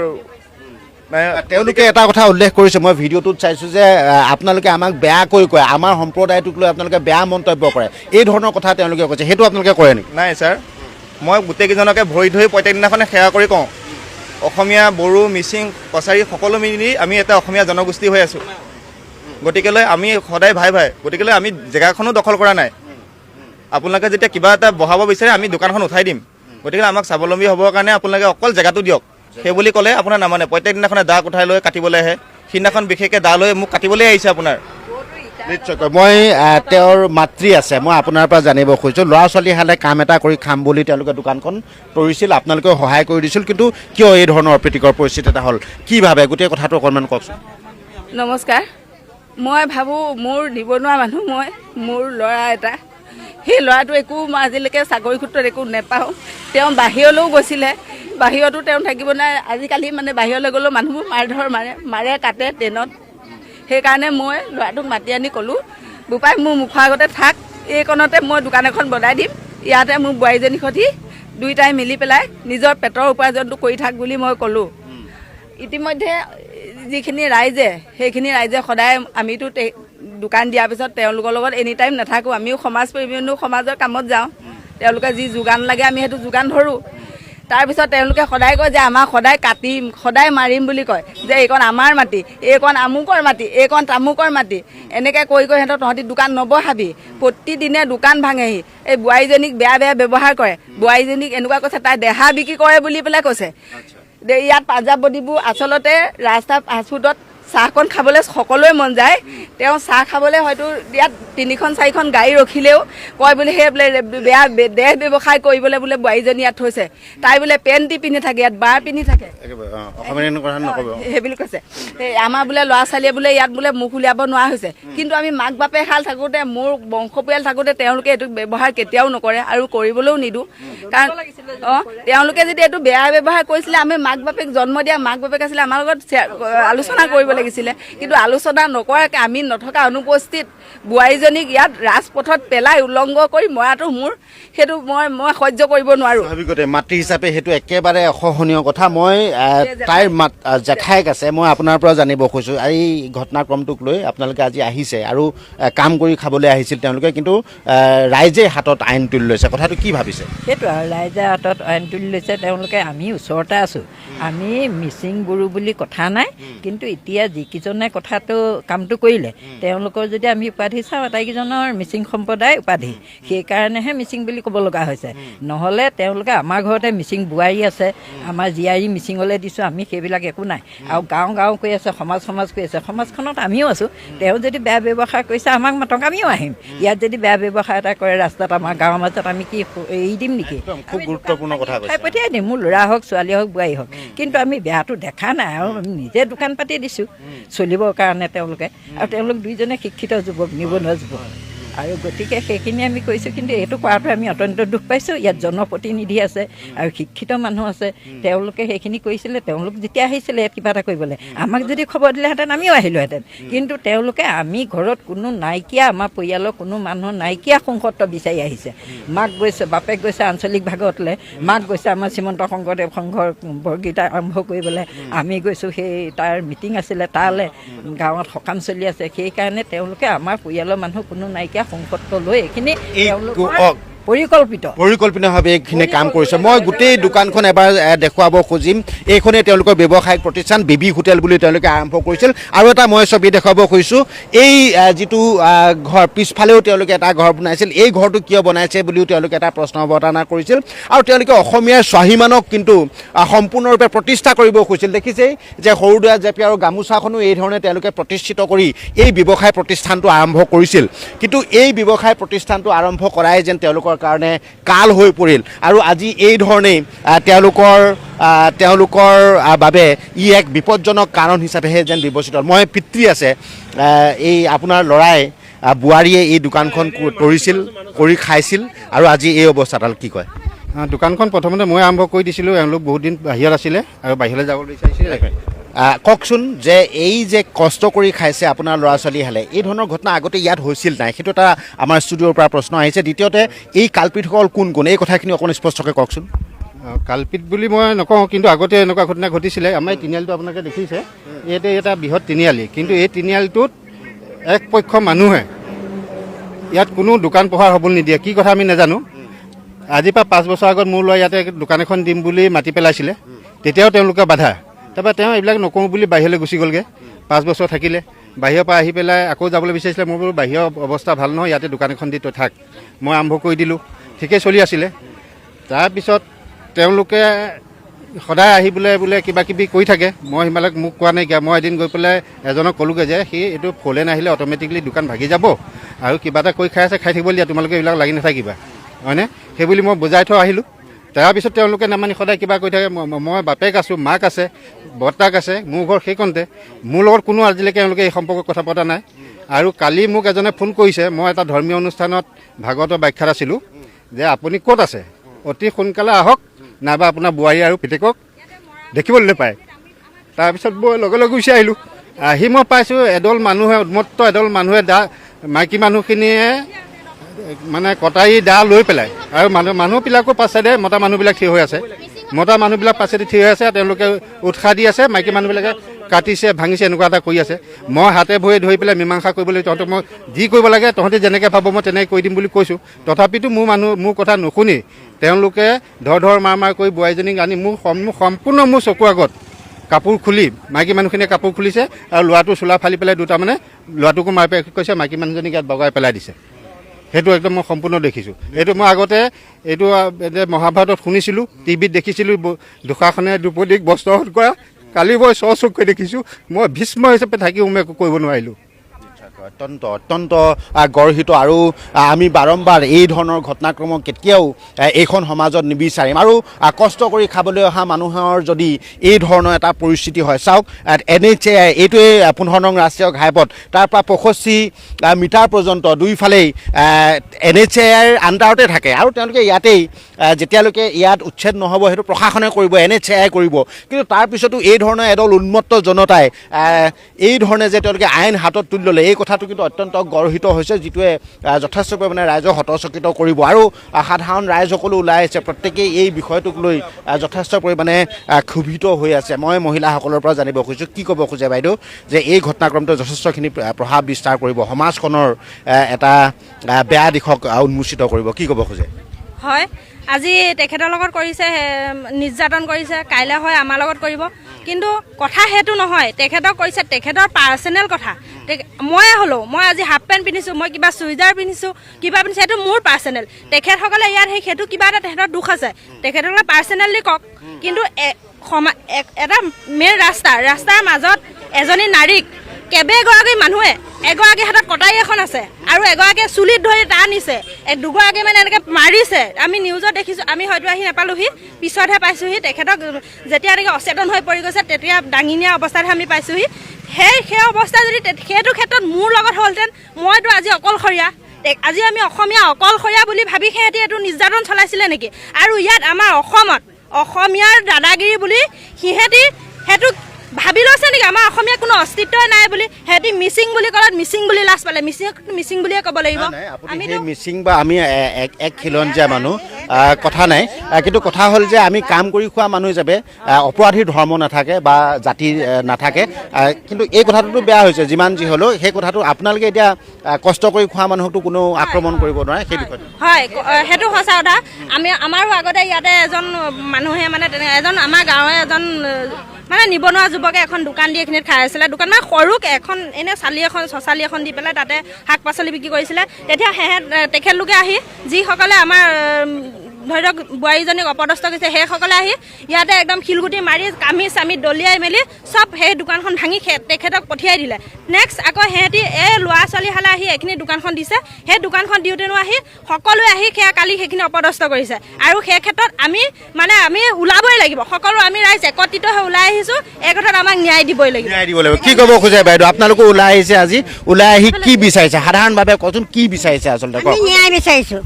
তেওঁলোকে এটা কথা উল্লেখ কৰিছে, মই ভিডিঅ'টোত চাইছোঁ যে আপোনালোকে আমাক বেয়াকৈ কয়, আমাৰ সম্প্ৰদায়টোক লৈ আপোনালোকে বেয়া মন্তব্য কৰে, এই ধৰণৰ কথা তেওঁলোকে কৈছে। সেইটো আপোনালোকে কৰে নেকি? নাই ছাৰ, মই গোটেইকেইজনকে ভৰি ধৰি প্ৰত্যেক দিনাখনে সেৱা কৰি কওঁ, অসমীয়া, বড়ো, মিচিং, কছাৰী সকলো মিলি আমি এটা অসমীয়া জনগোষ্ঠী হৈ আছোঁ। গতিকেলৈ আমি সদায় ভাই। গতিকেলৈ আমি জেগাখনো দখল কৰা নাই। আপোনালোকে যেতিয়া কিবা এটা বঢ়াব বিচাৰে আমি দোকানখন উঠাই দিম। গতিকে আমাক স্বাৱলম্বী হ'বৰ কাৰণে আপোনালোকে অকল জেগাটো দিয়ক, সেই বুলি ক'লে আপোনাৰ নামানে। প্ৰত্যেক দিনাখনে দা উঠাই লৈ কাটিবলৈ আহে। সিদিনাখন বিশেষকৈ দা লৈ মোক কাটিবলৈ আহিছে আপোনাৰ। নিশ্চয়কৈ। মই তেওঁৰ মাতৃ আছে, মই আপোনাৰ পৰা জানিব খুজিছোঁ, ল'ৰা ছোৱালী হালে কাম এটা কৰি খাম বুলি তেওঁলোকে দোকানখন তৰিছিল, আপোনালোকে সহায় কৰি দিছিল, কিন্তু কিয় এই ধৰণৰ অপ্ৰীতিকৰ পৰিস্থিতি এটা হ'ল, কি ভাবে গোটেই কথাটো অকণমান কওকচোন। নমস্কাৰ। মই ভাবোঁ মোৰ নিবনুৱা মানুহ, মোৰ ল'ৰা এটা, সেই ল'ৰাটো একো মই আজিলৈকে চাকৰি সূত্ৰত একো নেপাওঁ। তেওঁ বাহিৰলৈও গৈছিলে, বাহিৰতো তেওঁ থাকিব নাই। আজিকালি মানে বাহিৰলৈ গ'লেও মানুহবোৰ মাৰ মাৰে কাটে ট্ৰেইনত। সেইকাৰণে মই ল'ৰাটোক মাতি আনি ক'লোঁ, বোপাই মোৰ মুখৰ আগতে থাক, এইকণতে মই দোকান এখন বনাই দিম, ইয়াতে মোৰ বোৱাৰীজনীৰ সৈতে দুয়োটাই মিলি পেলাই নিজৰ পেটৰ উপাৰ্জনটো কৰি থাক বুলি মই ক'লোঁ। ইতিমধ্যে যিখিনি ৰাইজে, সেইখিনি ৰাইজে সদায়, আমিতো দোকান দিয়াৰ পিছত তেওঁলোকৰ লগত এনি টাইম নাথাকোঁ, আমিও সমাজৰ কামত যাওঁ। তেওঁলোকে যি যোগান লাগে আমি সেইটো যোগান ধৰোঁ। তাৰপিছত তেওঁলোকে সদায় কয় যে আমাক সদায় কাটিম, সদায় মাৰিম বুলি কয়, যে এইকণ আমাৰ মাটি, এইকণ আমুকৰ মাটি, এইকণ তামুকৰ মাটি, এনেকৈ কৈ সিহঁতৰ তহঁতি দোকান নবহাবি। প্ৰতিদিনে দোকান ভাঙেহি। এই বোৱাৰীজনীক বেয়া ব্যৱহাৰ কৰে, বোৱাৰীজনীক এনেকুৱা কৈছে তাই দেহা বিক্ৰী কৰে বুলি পেলাই কৈছে। ইয়াত পাঞ্জাৱবদীবোৰ আচলতে ৰাস্তা ফাষ্টফুডত চাহকণ খাবলৈ সকলোৱে মন যায়। তেওঁ চাহ খাবলৈ হয়তো ইয়াত 3-4খন গাড়ী ৰখিলেও কয় বোলে সেই বোলে বেয়া দেহ ব্যৱসায় কৰিবলৈ বোলে বোৱাৰীজনী ইয়াত থৈছে, তাই বোলে পেণ্টি পিন্ধি থাকে, ইয়াত বাৰ পিন্ধি থাকে, সেই বুলি কৈছে। আমাৰ বোলে ল'ৰা ছোৱালীয়ে বোলে ইয়াত বোলে মুখ উলিয়াব নোৱাৰা হৈছে। কিন্তু আমি মাক বাপেক হাল থাকোঁতে, মোৰ বংশ পৰিয়াল থাকোঁতে তেওঁলোকে এইটো ব্যৱহাৰ কেতিয়াও নকৰে আৰু কৰিবলৈও নিদিওঁ। কাৰণ তেওঁলোকে যদি এইটো বেয়া ব্যৱহাৰ কৰিছিলে, আমি মাক বাপেক জন্ম দিয়া মাক বাপেক আছিলে, আমাৰ লগত আলোচনা কৰিব লাগিছিলে। কিন্তু আলোচনা নকৰাকৈ আমি নথকা অনুপস্থিত বোৱাৰীজনীক ইয়াত ৰাজপথত পেলাই উলংঘ কৰি মৰাটো সেইটো মই সহ্য কৰিব নোৱাৰোঁ। স্বাভাৱিকতে মাতৃ হিচাপে সেইটো একেবাৰে অসহনীয় কথা। মই তাইৰ জেঠাইক আছে, মই আপোনাৰ পৰা জানিব খুজিছোঁ, এই ঘটনাক্ৰমটোক লৈ আপোনালোকে আজি আহিছে আৰু কাম কৰি খাবলৈ আহিছিল তেওঁলোকে, কিন্তু ৰাইজে হাতত আইন তুলি লৈছে, কথাটো কি ভাবিছে? সেইটো আৰু ৰাইজে হাতত আইন তুলি লৈছে তেওঁলোকে। আমি ওচৰতে আছোঁ, আমি মিচিং বড়ো বুলি কথা নাই, কিন্তু এতিয়া যিকেইজনে কামটো কৰিলে তেওঁলোকৰ যদি আমি উপাধি চাওঁ, আটাইকেইজনৰ মিচিং সম্প্ৰদায় উপাধি, সেইকাৰণেহে মিচিং বুলি ক'ব লগা হৈছে। নহ'লে তেওঁলোকে আমাৰ ঘৰতে মিচিং বোৱাৰী আছে, আমাৰ জীয়াৰী মিচিঙলৈ দিছোঁ, আমি সেইবিলাক একো নাই। আৰু গাঁও কৈ আছে, সমাজ কৈ আছে, সমাজখনত আমিও আছোঁ। তেওঁ যদি বেয়া ব্যৱহাৰ কৰিছে আমাক মাতক, আমিও আহিম। ইয়াত যদি বেয়া ব্যৱহাৰ এটা কৰে ৰাস্তাত, আমাৰ গাঁৱৰ মাজত আমি কি এৰি দিম নেকি? খুব গুৰুত্বপূৰ্ণ কথা কৈছে। পঠিয়াই দিম, মোৰ ল'ৰা হওক ছোৱালী হওক বোৱাৰী হওক, কিন্তু আমি বেয়াটো দেখা নাই আৰু আমি নিজে দোকান পাতি দিছোঁ। চলিবৰ কাৰণে তেওঁলোকে আৰু তেওঁলোক দুইজনে শিক্ষিত যুৱক নিবনুৱা যুৱক আৰু গতিকে সেইখিনি আমি কৈছোঁ কিন্তু এইটো কৰাটো আমি অত্যন্ত দুখ পাইছোঁ ইয়াত জনপ্ৰতিনিধি আছে আৰু শিক্ষিত মানুহ আছে তেওঁলোকে সেইখিনি কৰিছিলে তেওঁলোক যেতিয়া আহিছিলে ইয়াত কিবা এটা কৰিবলৈ আমাক যদি খবৰ দিলেহেঁতেন আমিও আহিলোহেঁতেন কিন্তু তেওঁলোকে আমি ঘৰত কোনো নাইকিয়া আমাৰ পৰিয়ালৰ কোনো মানুহ নাইকিয়া সংসত্ব বিচাৰি আহিছে মাক গৈছে বাপেক গৈছে আঞ্চলিক ভাগতলৈ মাক গৈছে আমাৰ শ্ৰীমন্ত শংকৰদেৱ সংঘৰ বৰগীত আৰম্ভ কৰিবলৈ আমি গৈছোঁ সেই তাৰ মিটিং আছিলে তালৈ গাঁৱত সকাম চলি আছে সেইকাৰণে তেওঁলোকে আমাৰ পৰিয়ালৰ মানুহ কোনো নাইকিয়া সংসত্ব লৈ এইখিনি পৰিকল্পিতভাৱে এইখিনি কাম কৰিছে মই গোটেই দোকানখন এবাৰ দেখুৱাব খুজিম এইখনেই তেওঁলোকৰ ব্যৱসায়িক প্ৰতিষ্ঠান বেবী হোটেল বুলি তেওঁলোকে আৰম্ভ কৰিছিল আৰু এটা মই ছবি দেখুৱাব খুজিছোঁ এই যিটো ঘৰ পিছফালেও তেওঁলোকে এটা ঘৰ বনাইছিল এই ঘৰটো কিয় বনাইছে বুলিও তেওঁলোকে এটা প্ৰশ্ন অৱতাৰণা কৰিছিল আৰু তেওঁলোকে অসমীয়াৰ স্বাভিমানক কিন্তু সম্পূৰ্ণৰূপে প্ৰতিষ্ঠা কৰিব খুজিছিল দেখিছেই যে সৰুদয়া জেপি আৰু গামোচাখনো এই ধৰণে তেওঁলোকে প্ৰতিষ্ঠিত কৰি এই ব্যৱসায় প্ৰতিষ্ঠানটো আৰম্ভ কৰিছিল কিন্তু এই ব্যৱসায় প্ৰতিষ্ঠানটো আৰম্ভ কৰাই যেন তেওঁলোকৰ কাৰণে কাল হৈ পৰিল আৰু আজি এই ধৰণেই তেওঁলোকৰ বাবে ই এক বিপদজনক কাৰণ হিচাপেহে যেন বিবেচিত মই পিতৃ আছে এই আপোনাৰ ল'ৰাই বোৱাৰীয়ে এই দোকানখন কৰিছিল কৰি খাইছিল আৰু আজি এই অৱস্থাত কি কয় দোকানখন প্ৰথমতে মই আৰম্ভ কৰি দিছিলোঁ এওঁলোক বহুত দিন বাহিৰত আছিলে আৰু বাহিৰলৈ যাব বিচাৰিছিলে কওকচোন যে এই যে কষ্ট কৰি খাইছে আপোনাৰ ল'ৰা ছোৱালীহালে এই ধৰণৰ ঘটনা আগতে ইয়াত হৈছিল নাই সেইটো এটা আমাৰ ষ্টুডিঅ'ৰ পৰা প্ৰশ্ন আহিছে দ্বিতীয়তে এই কালপিতসকল কোন কোন এই কথাখিনি অকণ স্পষ্টকৈ কওকচোন কালপিত বুলি মই নকওঁ কিন্তু আগতে এনেকুৱা ঘটনা ঘটিছিলে আমাৰ এই তিনিআলিটো আপোনালোকে দেখিছে ইয়াতে এটা বৃহৎ তিনিআলি কিন্তু এই তিনিআলিটোত একপক্ষ মানুহে ইয়াত কোনো দোকান পোহাৰ হ'বলৈ নিদিয়ে কি কথা আমি নাজানো আজিৰ পৰা 5 বছৰ আগত মোৰ ল'ৰা ইয়াতে দোকান এখন দিম বুলি মাতি পেলাইছিলে তেতিয়াও তেওঁলোকে বাধা তাৰপৰা তেওঁ এইবিলাক নকৰোঁ বুলি বাহিৰলৈ গুচি গ'লগৈ 5 বছৰ থাকিলে বাহিৰৰ পৰা আহি পেলাই আকৌ যাবলৈ বিচাৰিছিলে মই বোলো বাহিৰৰ অৱস্থা ভাল নহয় ইয়াতে দোকান এখন দি তই থাক মই আৰম্ভ কৰি দিলোঁ ঠিকেই চলি আছিলে তাৰপিছত তেওঁলোকে সদায় আহি বোলে কিবা কিবি কৰি থাকে মই সিমানক মোক কোৱা নাইকিয়া মই এদিন গৈ পেলাই এজনক ক'লোগৈ যে সি এইটো ফ'লে নাহিলে অট'মেটিকলি দোকান ভাগি যাব আৰু কিবা এটা কৰি খাই আছে খাই থাকিব দিয়া তোমালোকে এইবিলাক লাগি নাথাকিবা হয়নে সেইবুলি মই বুজাই থৈ আহিলোঁ তাৰপিছত তেওঁলোকে নামানি সদায় কিবা কৰি থাকে মই বাপেক আছোঁ মাক আছে বৰ্তাক আছে মোৰ ঘৰ সেইকণতে মোৰ লগত কোনো আজিলৈকে এওঁলোকে এই সম্পৰ্কত কথা পতা নাই আৰু কালি মোক এজনে ফোন কৰিছে মই এটা ধৰ্মীয় অনুষ্ঠানত ভাগৱতৰ ব্যাখ্যাত আছিলোঁ যে আপুনি ক'ত আছে অতি সোনকালে আহক নাইবা আপোনাৰ বোৱাৰী আৰু পিতেকক দেখিবলৈ নাপায় তাৰপিছত মই লগে লগে গুচি আহিলোঁ আহি মই পাইছোঁ এদল মানুহে উন্মত্ত এদল মানুহে মাইকী মানুহখিনিয়ে মানে কটাৰী দা লৈ পেলাই আৰু মানুহবিলাকো পাছেদে মতা মানুহবিলাক থিয় হৈ আছে মতা মানুহবিলাক পাছেদি থিয় হৈ আছে তেওঁলোকে উৎসাহ দি আছে মাইকী মানুহবিলাকে কাটিছে ভাঙিছে এনেকুৱা এটা কৰি আছে মই হাতে ভৰিয়ে ধৰি পেলাই মীমাংসা কৰিবলৈ তহঁতক মই যি কৰিব লাগে তহঁতে যেনেকৈ ভাব মই তেনেকৈ কৰি দিম বুলি কৈছোঁ তথাপিতো মোৰ কথা নুশুনি তেওঁলোকে ধৰ মাৰ কৰি বোৱাৰীজনীক আনি মোৰ সম্পূৰ্ণ মোৰ চকুৰ আগত কাপোৰ খুলি মাইকী মানুহখিনিয়ে কাপোৰ খুলিছে আৰু ল'ৰাটো চোলা ফালি পেলাই দুটামানে ল'ৰাটোকো মাৰি পেলাই কৈছে মাইকী মানুহজনীক ইয়াত বগাই পেলাই দিছে সেইটো একদম মই সম্পূৰ্ণ দেখিছোঁ এইটো মই আগতে এইটো মহাভাৰতত শুনিছিলোঁ টিভিত দেখিছিলোঁ দুষাৰখনে দুপদীক বস্ত্ৰ কৰা কালি মই চকুকৈ দেখিছোঁ মই ভীষ্ম হিচাপে থাকি একো কৰিব নোৱাৰিলোঁ অত্যন্ত গৰ্হিত আৰু আমি বাৰম্বাৰ এই ধৰণৰ ঘটনাক্ৰম কেতিয়াও এইখন সমাজত নিবিচাৰিম আৰু কষ্ট কৰি খাবলৈ অহা মানুহৰ যদি এই ধৰণৰ এটা পৰিস্থিতি হয় চাওক NHAI এইটোৱে 15 নং ৰাষ্ট্ৰীয় ঘাইপথ তাৰ পৰা 65 মিটাৰ পৰ্যন্ত দুইফালেই NHAIৰ আণ্ডাৰতে থাকে আৰু তেওঁলোকে ইয়াতেই যেতিয়ালৈকে ইয়াত উচ্ছেদ নহ'ব সেইটো প্ৰশাসনে কৰিব NHAI কৰিব কিন্তু তাৰপিছতো এই ধৰণৰ এদল উন্মত্ত জনতাই এই ধৰণে যে তেওঁলোকে আইন হাতত তুলি ল'লে এই কথাটো কিন্তু অত্যন্ত গৰ্হিত হৈছে যিটোৱে যথেষ্ট পৰিমাণে ৰাইজক হতচকিত কৰিব আৰু সাধাৰণ ৰাইজসকলো ওলাই আহিছে প্ৰত্যেকেই এই বিষয়টোক লৈ যথেষ্ট পৰিমাণে ক্ষোভিত হৈ আছে মই মহিলাসকলৰ পৰা জানিব খুজিছোঁ কি ক'ব খোজে বাইদেউ যে এই ঘটনাক্ৰমটো যথেষ্টখিনি প্ৰভাৱ বিস্তাৰ কৰিব সমাজখনৰ এটা বেয়া দিশক উন্মোচিত কৰিব কি ক'ব খোজে হয় আজি তেখেতৰ লগত কৰিছে নিৰ্যাতন কৰিছে কাইলৈ হয় আমাৰ লগত কৰিব কিন্তু কথা সেইটো নহয় তেখেতক কৈছে তেখেতৰ পাৰ্চনেল কথা মই হ'লেও মই আজি হাফ পেণ্ট পিন্ধিছোঁ মই কিবা চুইজাৰ পিন্ধিছোঁ কিবা পিন্ধিছোঁ সেইটো মোৰ পাৰ্চনেল তেখেতসকলে ইয়াত সেইটো কিবা এটা তেখেতৰ দুখ আছে তেখেতসকলে পাৰ্চনেলি কওক কিন্তু এটা মেইন ৰাস্তাৰ মাজত এজনী নাৰীক কেইবাগৰাকী মানুহে এগৰাকী হাতত কটাৰী এখন আছে আৰু এগৰাকীয়ে চুলিত ধৰি টানিছে, দুগৰাকী মানে এনেকৈ মাৰিছে। আমি নিউজত দেখিছোঁ, আমি হয়তো আহি নাপালোহি, পিছতহে পাইছোঁহি। তেখেতক যেতিয়া এনেকৈ অচেতন হৈ পৰি গৈছে তেতিয়া দাঙি নিয়া অৱস্থাতহে আমি পাইছোঁহি। সেই অৱস্থা যদি সেইটো ক্ষেত্ৰত মোৰ লগত হ'লহেঁতেন, মইতো আজি অকলশৰীয়া। আজি আমি অসমীয়া অকলশৰীয়া বুলি ভাবি সিহঁতি এইটো নিৰ্যাতন চলাইছিলে নেকি? আৰু ইয়াত আমাৰ অসমত অসমীয়াৰ দাদাগিৰি বুলি সিহঁতি সেইটো ভাবি লৈছে নেকি? আমাৰ অসমীয়া কোনো অস্তিত্বই নাই বুলি সিহঁতি মিচিং বুলি ক'লে মিচিং বুলি লাজ পালে, মিচিং বুলিয়ে ক'ব লাগিব। আপুনি মিচিং বা আমি এক খিলঞ্জীয়া মানুহ, কথা নাই, কিন্তু কথা হ'ল যে আমি কাম কৰি খোৱা মানুহ হিচাপে অপৰাধীৰ ধৰ্ম নাথাকে বা জাতি নাথাকে। কিন্তু এই কথাটোতো বেয়া হৈছে, যিমান যি হ'লেও সেই কথাটো আপোনালোকে এতিয়া কষ্ট কৰি খোৱা মানুহকতো কোনো আক্ৰমণ কৰিব নোৱাৰে, সেই বিষয়ে হয়, সেইটো সঁচা কথা। আমাৰো আগতে ইয়াতে এজন মানুহে মানে এজন আমাৰ গাঁৱৰ এজন মানে নিবনুৱা যুৱকে এখন দোকান দি এইখিনিত খাই আছিলে। দোকান মানে সৰুকৈ এখন এনেই চচালি এখন দি পেলাই তাতে শাক পাচলি বিক্ৰী কৰিছিলে। তেতিয়া তেখেতলোকে আহি যিসকলে আমাৰ ধৰি লওক বোৱাৰীজনীক অপদস্থ কৰিছে, সেইসকলে আহি ইয়াতে একদম শিলগুটি মাৰি কামি চামি দলিয়াই মেলি চব সেই দোকানখন ভাঙি তেখেতক পঠিয়াই দিলে। নেক্সট আকৌ সিহঁতি এই ল'ৰা ছোৱালীহালে আহি এইখিনি দোকানখন দিছে। সেই দোকানখন দিওঁতেনো আহি সকলোৱে আহি কালি সেইখিনি অপদস্থ কৰিছে। আৰু সেই ক্ষেত্ৰত আমি ওলাবই লাগিব, সকলো আমি ৰাইজ একত্ৰিত হৈ ওলাই আহিছোঁ। এই কথাত আমাক ন্যায় দিবই লাগিব। কি ক'ব খোজে বাইদেউ? আপোনালোকে ওলাই আহিছে, আজি ওলাই আহি কি বিচাৰিছে সাধাৰণভাৱে কচোন, কি বিচাৰিছে আচলতে? ন্যায় বিচাৰিছোঁ,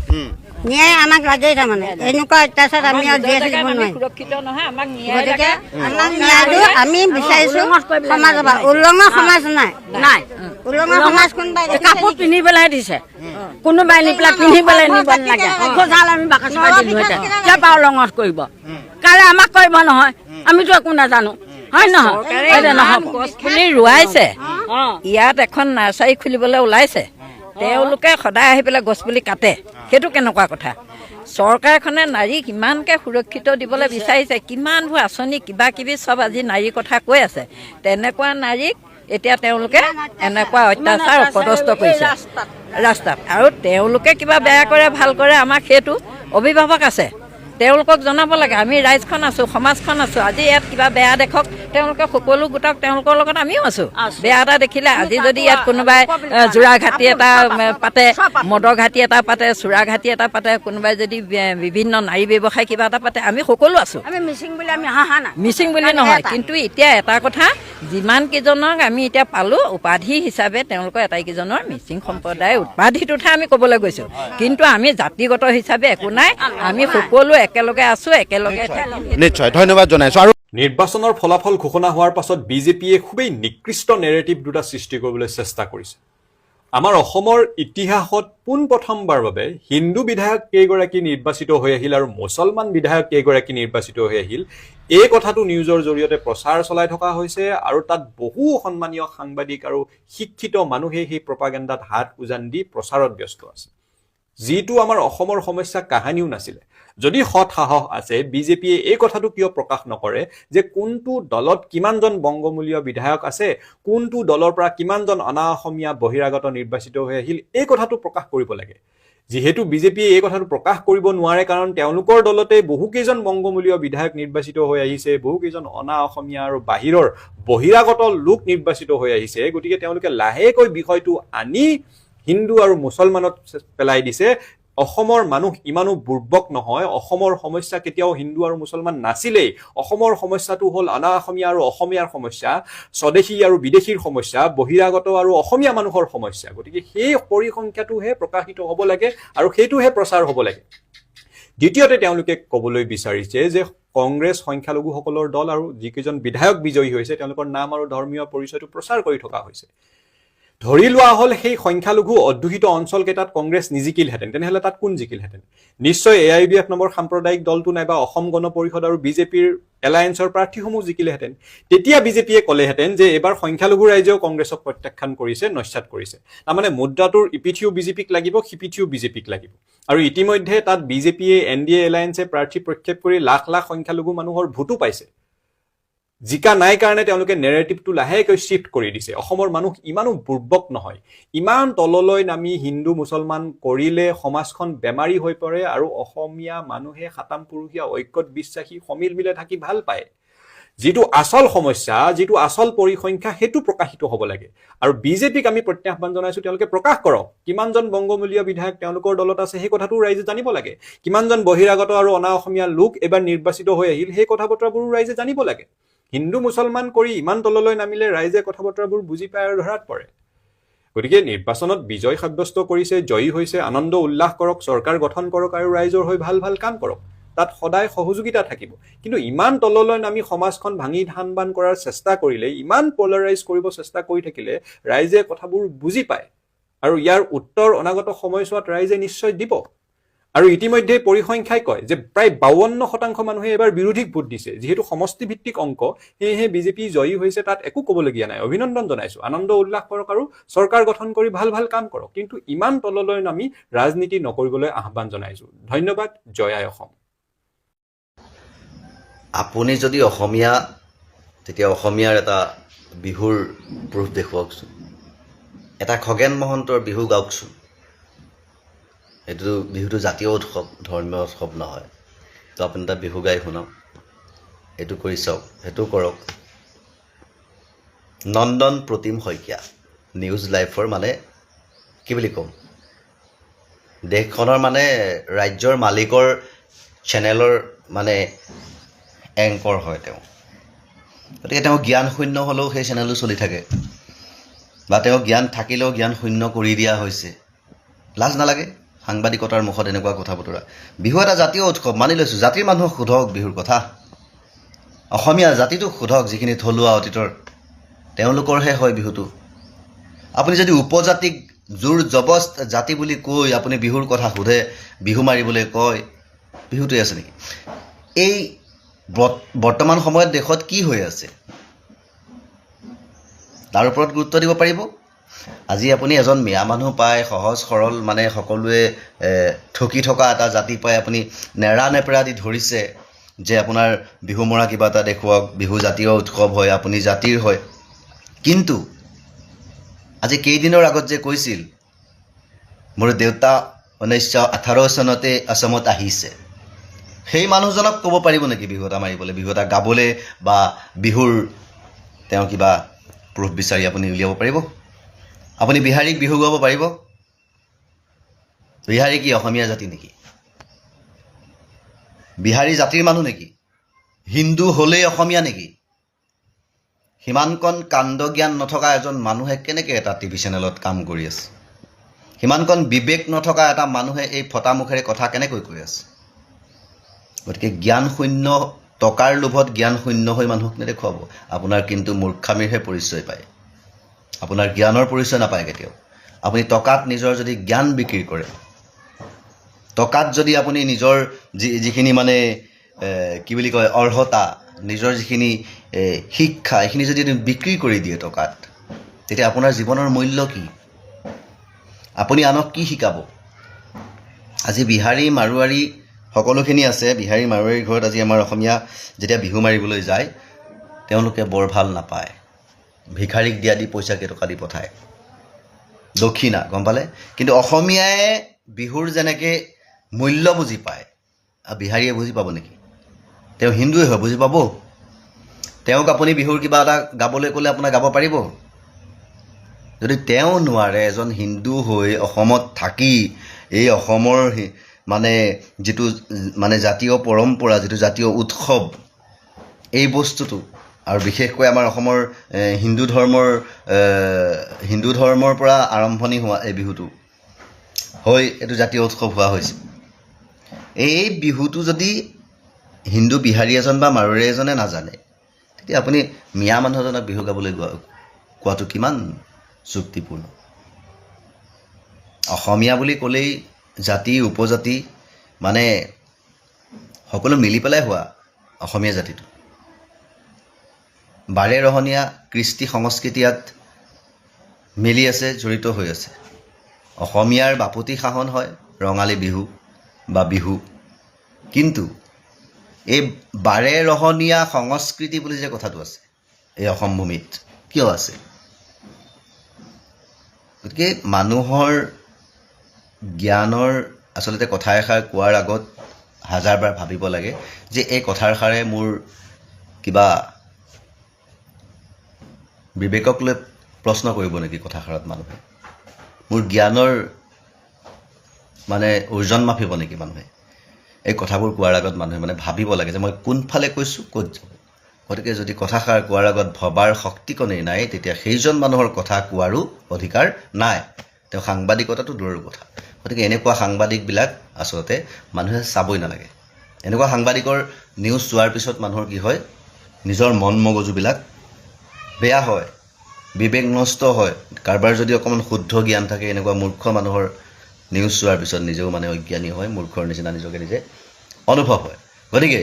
ন্যায় আমাক লাগে। তাৰমানে এনেকুৱা অত্যাচাৰ আমি জীয়াই থাকিব নোৱাৰিম। গতিকে আমাক ন্যায়টো আমি বিচাৰিছোঁ সমাজৰ পৰা। উলংঘ সমাজ নাই, উলংঘ সমাজ কোনোবাই কাপোৰ পিন্ধি পেলাই দিছে, কোনোবাই নি পেলাই পিন্ধি পেলাই নিব নালাগে। আমি কিয় উলংঘ কৰিব? কাইলৈ আমাক কৰিব নহয়, আমিতো একো নাজানো, হয় নহয়? গছ পুলি ৰোৱাইছে, ইয়াত এখন নাৰ্চাৰী খুলিবলৈ ওলাইছে, তেওঁলোকে সদায় আহি পেলাই গছ পুলি কাটে, সেইটো কেনেকুৱা কথা? চৰকাৰখনে নাৰীক ইমানকৈ সুৰক্ষিত দিবলৈ বিচাৰিছে, কিমানবোৰ আঁচনি কিবা কিবি চব আজি নাৰীৰ কথা কৈ আছে। তেনেকুৱা নাৰীক এতিয়া তেওঁলোকে এনেকুৱা অত্যাচাৰ অপদস্থ কৰিছে ৰাস্তাত। আৰু তেওঁলোকে কিবা বেয়া কৰে ভাল কৰে, আমাক সেইটো অভিভাৱক আছে, তেওঁলোকক জনাব লাগে। আমি ৰাইজখন আছোঁ, সমাজখন আছোঁ। আজি ইয়াত কিবা বেয়া দেখক, তেওঁলোকে সকলো গোটক, তেওঁলোকৰ লগত আমিও আছোঁ। বেয়া এটা দেখিলে আজি যদি ইয়াত কোনোবাই জোৰা ঘাটি এটা পাতে, মদৰ ঘাটি এটা পাতে, চোৰা ঘাটি এটা পাতে, কোনোবাই যদি বিভিন্ন নাৰী ব্যৱসায় কিবা এটা পাতে, আমি সকলো আছোঁ। মিচিং বুলি আমি হাঁহা নাই, মিচিং বুলি নহয়। কিন্তু এতিয়া এটা কথা, যিমানকেইজনক আমি এতিয়া পালোঁ উপাধি হিচাপে, তেওঁলোকৰ এটাইকেইজনৰ মিচিং সম্প্ৰদায়ৰ উপাধিটোতহে আমি ক'বলৈ গৈছোঁ। কিন্তু আমি জাতিগত হিচাপে একো নাই, আমি সকলো একেলগে আছোঁ, একেলগে। নিশ্চয় ধন্যবাদ জনাইছোঁ। আৰু নিৰ্বাচনৰ ফলাফল ঘোষণা হোৱাৰ পাছত বিজেপিয়ে খুবেই নিকৃষ্ট নেৰেটিভ দুটা সৃষ্টি কৰিবলৈ চেষ্টা কৰিছে। আমাৰ অসমৰ ইতিহাসত পোনপ্ৰথমবাৰ বাবে হিন্দু বিধায়ক কেইগৰাকী নিৰ্বাচিত হৈ আহিল আৰু মুছলমান বিধায়ক কেইগৰাকী নিৰ্বাচিত হৈ আহিল, এই কথাটো নিউজৰ জৰিয়তে প্ৰচাৰ চলাই থকা হৈছে। আৰু তাত বহু সন্মানীয় সাংবাদিক আৰু শিক্ষিত মানুহে সেই প্ৰপাগেণ্ডাত হাত উজান দি প্ৰচাৰত ব্যস্ত আছে। যিটো আমাৰ অসমৰ সমস্যা কাহানিও নাছিলে। যদি সৎ সাহস আছে, বিজেপিয়ে এই কথাটো কিয় প্ৰকাশ নকৰে যে কোনটো দলত কিমানজন বংগমূলীয় বিধায়ক আছে, কোনটো দলৰ পৰা কিমানজন অনা অসমীয়া বহিৰাগত নিৰ্বাচিত হৈ আহিল, এই কথাটো প্ৰকাশ কৰিব লাগে। যিহেতু বিজেপিয়ে এই কথাটো প্ৰকাশ কৰিব নোৱাৰে, কাৰণ তেওঁলোকৰ দলতে বহুকেইজন বংগমূলীয় বিধায়ক নিৰ্বাচিত হৈ আহিছে, বহুকেইজন অনা অসমীয়া আৰু বাহিৰৰ বহিৰাগত লোক নিৰ্বাচিত হৈ আহিছে। গতিকে তেওঁলোকে লাহেকৈ বিষয়টো আনি হিন্দু আৰু মুছলমানত পেলাই দিছে। অসমৰ মানুহ ইমানো বুৰ্বক নহয়। অসমৰ সমস্যা কেতিয়াও হিন্দু আৰু মুছলমান নাছিলেই। অসমৰ সমস্যাটো হ'ল অনা অসমীয়া আৰু অসমীয়াৰ সমস্যা, স্বদেশী আৰু বিদেশীৰ সমস্যা, বহিৰাগত আৰু অসমীয়া মানুহৰ সমস্যা। গতিকে সেই পৰিসংখ্যাটোহে প্ৰকাশিত হ'ব লাগে আৰু সেইটোহে প্ৰচাৰ হ'ব লাগে। দ্বিতীয়তে তেওঁলোকে ক'বলৈ বিচাৰিছে যে কংগ্ৰেছ সংখ্যালঘুসকলৰ দল আৰু যিকেইজন বিধায়ক বিজয়ী হৈছে তেওঁলোকৰ নাম আৰু ধৰ্মীয় পৰিচয়টো প্ৰচাৰ কৰি থকা হৈছে। ধৰি লোৱা হ'ল সেই সংখ্যালঘু অধ্যুষিত অঞ্চলকেইটাত কংগ্ৰেছ নিজিকিলহেঁতেন, তেনেহ'লে তাত কোন জিকিলহেঁতেন? নিশ্চয় AIBF নামৰ সাম্প্ৰদায়িক দলটো নাইবা অসম গণ পৰিষদ আৰু বিজেপিৰ এলায়েন্সৰ প্ৰাৰ্থীসমূহ জিকিলেহেঁতেন। তেতিয়া বিজেপিয়ে ক'লেহেঁতেন যে এইবাৰ সংখ্যালঘু ৰাইজেও কংগ্ৰেছক প্ৰত্যাখ্যান কৰিছে, নস্যাৎ কৰিছে। তাৰমানে মুদ্ৰাটোৰ ইপিঠিও বিজেপিক লাগিব, সিপিঠিও বিজেপিক লাগিব। আৰু ইতিমধ্যে তাত বিজেপিয়ে NDA এলায়েন্সে প্ৰাৰ্থী প্ৰক্ষেপ কৰি লাখ লাখ সংখ্যালঘু মানুহৰ ভোটো পাইছে। জিকা নাই কাৰণে তেওঁলোকে নেৰেটিভটো লাহেকৈ শিফ্ট কৰি দিছে। অসমৰ মানুহ ইমানো বুৰ্বক নহয়। ইমান তললৈ নামি হিন্দু মুছলমান কৰিলে সমাজখন বেমাৰী হৈ পৰে আৰু অসমীয়া মানুহে সাতাম পুৰুষীয়া ঐক্যত বিশ্বাসী সমিল মিলে থাকি ভাল পায়। যিটো আচল সমস্যা, যিটো আচল পৰিসংখ্যা, সেইটো প্ৰকাশিত হ'ব লাগে। আৰু বিজেপিক আমি প্ৰত্যাহ্বান জনাইছোঁ, তেওঁলোকে প্ৰকাশ কৰক কিমানজন বংগমূলীয় বিধায়ক তেওঁলোকৰ দলত আছে, সেই কথাটো ৰাইজে জানিব লাগে। কিমানজন বহিৰাগত আৰু অনা অসমীয়া লোক এবাৰ নিৰ্বাচিত হৈ আহিল, সেই কথা বতৰাবোৰো ৰাইজে জানিব লাগে। হিন্দু মুছলমান কৰি ইমান তললৈ নামিলে ৰাইজে কথা বতৰাবোৰ বুজি পায় আৰু ধৰাত পৰে। গতিকে নিৰ্বাচনত বিজয় সাব্যস্ত কৰিছে, জয়ী হৈছে, আনন্দ উল্লাস কৰক, চৰকাৰ গঠন কৰক আৰু ৰাইজৰ হৈ ভাল ভাল কাম কৰক। তাত সদায় সহযোগিতা থাকিব। কিন্তু ইমান তললৈ নামি সমাজখন ভাঙি ধান বান কৰাৰ চেষ্টা কৰিলে, ইমান পলাৰাইজ কৰিব চেষ্টা কৰি থাকিলে ৰাইজে কথাবোৰ বুজি পায় আৰু ইয়াৰ উত্তৰ অনাগত সময়ছোৱাত ৰাইজে নিশ্চয় দিব। আৰু ইতিমধ্যে পৰিসংখ্যাই কয় যে প্ৰায় 52% মানুহে এবাৰ বিৰোধীক ভোট দিছে। যিহেতু সমষ্টিভিত্তিক অংক, সেয়েহে বিজেপি জয়ী হৈছে, তাত একো ক'বলগীয়া নাই। অভিনন্দন জনাইছোঁ, আনন্দ উল্লাস কৰক আৰু চৰকাৰ গঠন কৰি ভাল ভাল কাম কৰক। কিন্তু ইমান তললৈ নামি ৰাজনীতি নকৰিবলৈ আহ্বান জনাইছোঁ। ধন্যবাদ। জয় আই অসম। আপুনি যদি অসমীয়া, তেতিয়া অসমীয়াৰ এটা বিহুৰ প্ৰুফ দেখুৱাওকচোন। এটা খগেন মহন্তৰ বিহু গাওকচোন। এইটো বিহুটো জাতীয় উৎসৱ, ধৰ্মীয় উৎসৱ নহয়। তো আপুনি এটা বিহু গাই শুনাওক, এইটো কৰি চাওক, সেইটো কৰক। নন্দন প্ৰতিম শইকীয়া, নিউজ লাইফৰ মানে কি বুলি ক'ম, দেশখনৰ মানে ৰাজ্যৰ মালিকৰ চেনেলৰ মানে এংকৰ হয় তেওঁ। গতিকে তেওঁ জ্ঞান শূন্য হ'লেও সেই চেনেলটো চলি থাকে, বা তেওঁ জ্ঞান থাকিলেও জ্ঞান শূন্য কৰি দিয়া হৈছে। লাজ নালাগে সাংবাদিকতাৰ মুখত এনেকুৱা কথা বতৰা। বিহু এটা জাতীয় উৎসৱ, মানি লৈছোঁ। জাতিৰ মানুহক সোধক বিহুৰ কথা, অসমীয়া জাতিটোক সোধক, যিখিনি থলুৱা অতীতৰ তেওঁলোকৰহে হয় বিহুটো। আপুনি যদি উপজাতিক জোৰ জবস্ত জাতি বুলি কৈ আপুনি বিহুৰ কথা সোধে, বিহু মাৰিবলৈ কয়, বিহুটোৱে আছে নেকি? এই বৰ্তমান সময়ত দেশত কি হৈ আছে তাৰ ওপৰত গুৰুত্ব দিব পাৰিব। আজি আপুনি এজন মিয়া মানুহ পায়, সহজ সৰল, মানে সকলোৱে ঠকি থকা এটা জাতি পাই আপুনি নেৰা নেপেৰা দি ধৰিছে যে আপোনাৰ বিহু মৰা কিবা এটা দেখুৱাওক, বিহু জাতীয় উৎসৱ হয়, আপুনি জাতিৰ হয়। কিন্তু আজি কেইদিনৰ আগত যে কৈছিল মোৰ দেউতা 1918 চনতে অসমত আহিছে, সেই মানুহজনক ক'ব পাৰিব নেকি বিহু এটা মাৰিবলৈ, বিহু এটা গাবলৈ, বা বিহুৰ তেওঁ কিবা প্ৰুফ বিচাৰি আপুনি উলিয়াব পাৰিব? আপুনি বিহাৰীক বিহু গাব পাৰিব? বিহাৰী কি অসমীয়া জাতি নেকি? বিহাৰী জাতিৰ মানুহ নেকি? হিন্দু হ'লেই অসমীয়া নেকি? সিমানকণ কাণ্ড জ্ঞান নথকা এজন মানুহে কেনেকৈ এটা টিভি চেনেলত কাম কৰি আছে? সিমানকণ বিবেক নথকা এটা মানুহে এই ফটা মুখেৰে কথা কেনেকৈ কৈ আছে? গতিকে জ্ঞান শূন্য, টকাৰ লোভত জ্ঞান শূন্য হৈ মানুহক নেদেখুৱাব। আপোনাৰ কিন্তু মূৰ্খামিৰহে পৰিচয় পায়, আপোনাৰ জ্ঞানৰ পৰিচয় নাপায় কেতিয়াও। আপুনি টকাত নিজৰ যদি জ্ঞান বিক্ৰী কৰে, টকাত যদি আপুনি নিজৰ যিখিনি মানে কি বুলি কয় অৰ্হতা, নিজৰ যিখিনি শিক্ষা, এইখিনি যদি বিক্ৰী কৰি দিয়ে টকাত, তেতিয়া আপোনাৰ জীৱনৰ মূল্য কি? আপুনি আনক কি শিকাব? আজি বিহাৰী মাৰোৱাৰী সকলোখিনি আছে। বিহাৰী মাৰোৱাৰীৰ ঘৰত আজি আমাৰ অসমীয়া যেতিয়া বিহু মাৰিবলৈ যায়, তেওঁলোকে বৰ ভাল নাপায়। ভিখাৰীক দিয়া দি পইচা কেইটকা দি পঠায়, দক্ষিণা, গম পালে? কিন্তু অসমীয়াই বিহুৰ যেনেকৈ মূল্য বুজি পায়, বিহাৰীয়ে বুজি পাব নেকি? তেওঁ হিন্দুৱে হয়, বুজি পাব? তেওঁক আপুনি বিহুৰ কিবা এটা গাবলৈ ক'লে আপোনাক গাব পাৰিব? যদি তেওঁ নোৱাৰে, এজন হিন্দু হৈ অসমত থাকি এই অসমৰ মানে যিটো মানে জাতীয় পৰম্পৰা, যিটো জাতীয় উৎসৱ, এই বস্তুটো, আৰু বিশেষকৈ আমাৰ অসমৰ হিন্দু ধৰ্মৰ পৰা আৰম্ভণি হোৱা এই বিহুটো হৈ এইটো জাতীয় উৎসৱ হোৱা হৈছে। এই বিহুটো যদি হিন্দু বিহাৰী এজন বা মাৰোৱাৰী এজনে নাজানে, তেতিয়া আপুনি মিয়া মানুহ এজনক বিহু গাবলৈ কোৱাটো কিমান যুক্তিপূৰ্ণ? অসমীয়া বুলি ক'লেই জাতি উপজাতি মানে সকলো মিলি পেলাই হোৱা অসমীয়া জাতিটো। বাৰে ৰহণীয়া কৃষ্টি সংস্কৃতি ইয়াত মিলি আছে, জড়িত হৈ আছে। অসমীয়াৰ বাপতি সাহোন হয় ৰঙালী বিহু বা বিহু। কিন্তু এই বাৰে ৰহণীয়া সংস্কৃতি বুলি যে কথাটো আছে এই অসম ভূমিত কিয় আছে? গতিকে মানুহৰ জ্ঞানৰ আচলতে কথা এষাৰ কোৱাৰ আগত হাজাৰবাৰ ভাবিব লাগে যে এই কথাষাৰে মোৰ কিবা বিবেকক লৈ প্ৰশ্ন কৰিব নেকি কথাষাৰত মানুহে? মোৰ জ্ঞানৰ মানে ওজন মাপিব নেকি মানুহে? এই কথাবোৰ কোৱাৰ আগত মানুহে মানে ভাবিব লাগে যে মই কোনফালে কৈছোঁ, ক'ত যাব। গতিকে যদি কথাষাৰ কোৱাৰ আগত ভবাৰ শক্তিকণেই নাই, তেতিয়া সেইজন মানুহৰ কথা কোৱাৰো অধিকাৰ নাই। তেওঁ সাংবাদিকতাটো দূৰৰ কথা। গতিকে এনেকুৱা সাংবাদিকবিলাক আচলতে মানুহে চাবই নালাগে। এনেকুৱা সাংবাদিকৰ নিউজ চোৱাৰ পিছত মানুহৰ কি হয়, নিজৰ মন মগজুবিলাক বেয়া হয়, বিবেক নষ্ট হয়। কাৰোবাৰ যদি অকণমান শুদ্ধ জ্ঞান থাকে, এনেকুৱা মূৰ্খ মানুহৰ নিউজ চোৱাৰ পিছত নিজেও মানে অজ্ঞানী হয়, মূৰ্খৰ নিচিনা নিজকে নিজে অনুভৱ হয়। গতিকে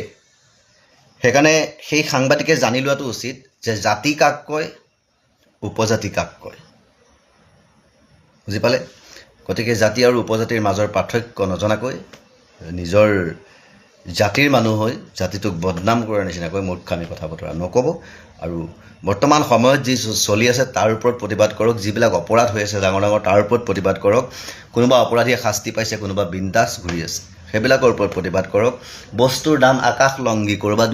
সেইকাৰণে সেই সাংবাদিকে জানি লোৱাটো উচিত যে জাতি কাক কয়, উপজাতি কাক কয়। বুজি পালে? গতিকে জাতি আৰু উপজাতিৰ মাজৰ পাৰ্থক্য নজনাকৈ নিজৰ জাতিৰ মানুহ হৈ জাতিটোক বদনাম কৰাৰ নিচিনাকৈ মূৰ্খামি কথা বতৰা নক'ব। আৰু বৰ্তমান সময়ত যি চলি আছে তাৰ ওপৰত প্ৰতিবাদ কৰক। যিবিলাক অপৰাধ হৈ আছে ডাঙৰ ডাঙৰ, তাৰ ওপৰত প্ৰতিবাদ কৰক। কোনোবা অপৰাধীয়ে শাস্তি পাইছে, কোনোবা বিন্দাছ ঘূৰি আছে, সেইবিলাকৰ ওপৰত প্ৰতিবাদ কৰক। বস্তুৰ দাম আকাশ লংঘি, ক'ৰবাত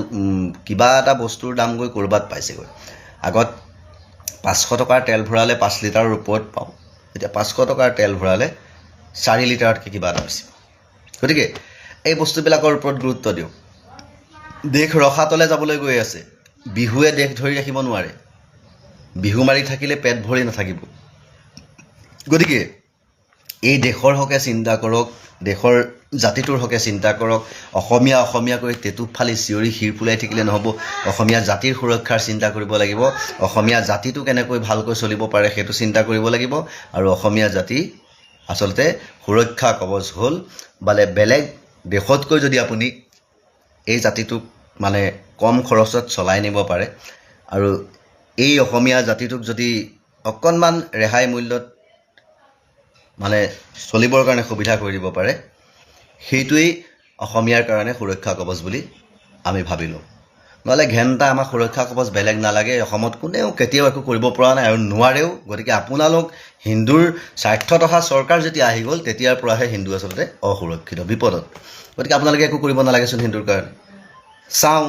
কিবা এটা বস্তুৰ দাম গৈ ক'ৰবাত পাইছেগৈ। আগত 500 টকাৰ তেল ভৰালে 5 লিটাৰৰ ওপৰত পাওঁ, এতিয়া 500 টকাৰ তেল ভৰালে 4 লিটাৰতকৈ কিবা এটা বেছি। গতিকে এই বস্তুবিলাকৰ ওপৰত গুৰুত্ব দিয়ক। দেশ ৰসাতলে যাবলৈ গৈ আছে। বিহুৱে দেশ ধৰি ৰাখিব নোৱাৰে। বিহু মাৰি থাকিলে পেট ভৰি নাথাকিব। গতিকে এই দেশৰ হকে চিন্তা কৰক, দেশৰ জাতিটোৰ হকে চিন্তা কৰক। অসমীয়া অসমীয়া কৰি টেটু ফালি চিঞৰি শিৰ ফুলাই থাকিলে নহ'ব। অসমীয়া জাতিৰ সুৰক্ষাৰ চিন্তা কৰিব লাগিব। অসমীয়া জাতিটো কেনেকৈ ভালকৈ চলিব পাৰে সেইটো চিন্তা কৰিব লাগিব। আৰু অসমীয়া জাতি আচলতে সুৰক্ষা কৱচ হ'ল মানে বেলেগ দেশতকৈ যদি আপুনি এই জাতিটোক মানে কম খৰচত চলাই নিব পাৰে, আৰু এই অসমীয়া জাতিটোক যদি অকণমান ৰেহাই মূল্যত মানে চলিবৰ কাৰণে সুবিধা কৰি দিব পাৰে, সেইটোৱেই অসমীয়াৰ কাৰণে সুৰক্ষা কৱচ বুলি আমি ভাবিলোঁ। নহ'লে ঘেণ্টা আমাক সুৰক্ষা কৱচ বেলেগ নালাগে। অসমত কোনেও কেতিয়াও একো কৰিব পৰা নাই আৰু নোৱাৰেও। গতিকে আপোনালোক হিন্দুৰ স্বাৰ্থত অহা চৰকাৰ যেতিয়া আহি গ'ল, তেতিয়াৰ পৰাহে হিন্দু আচলতে অসুৰক্ষিত, বিপদত। গতিকে আপোনালোকে একো কৰিব নালাগেচোন হিন্দুৰ কাৰণে। চাওঁ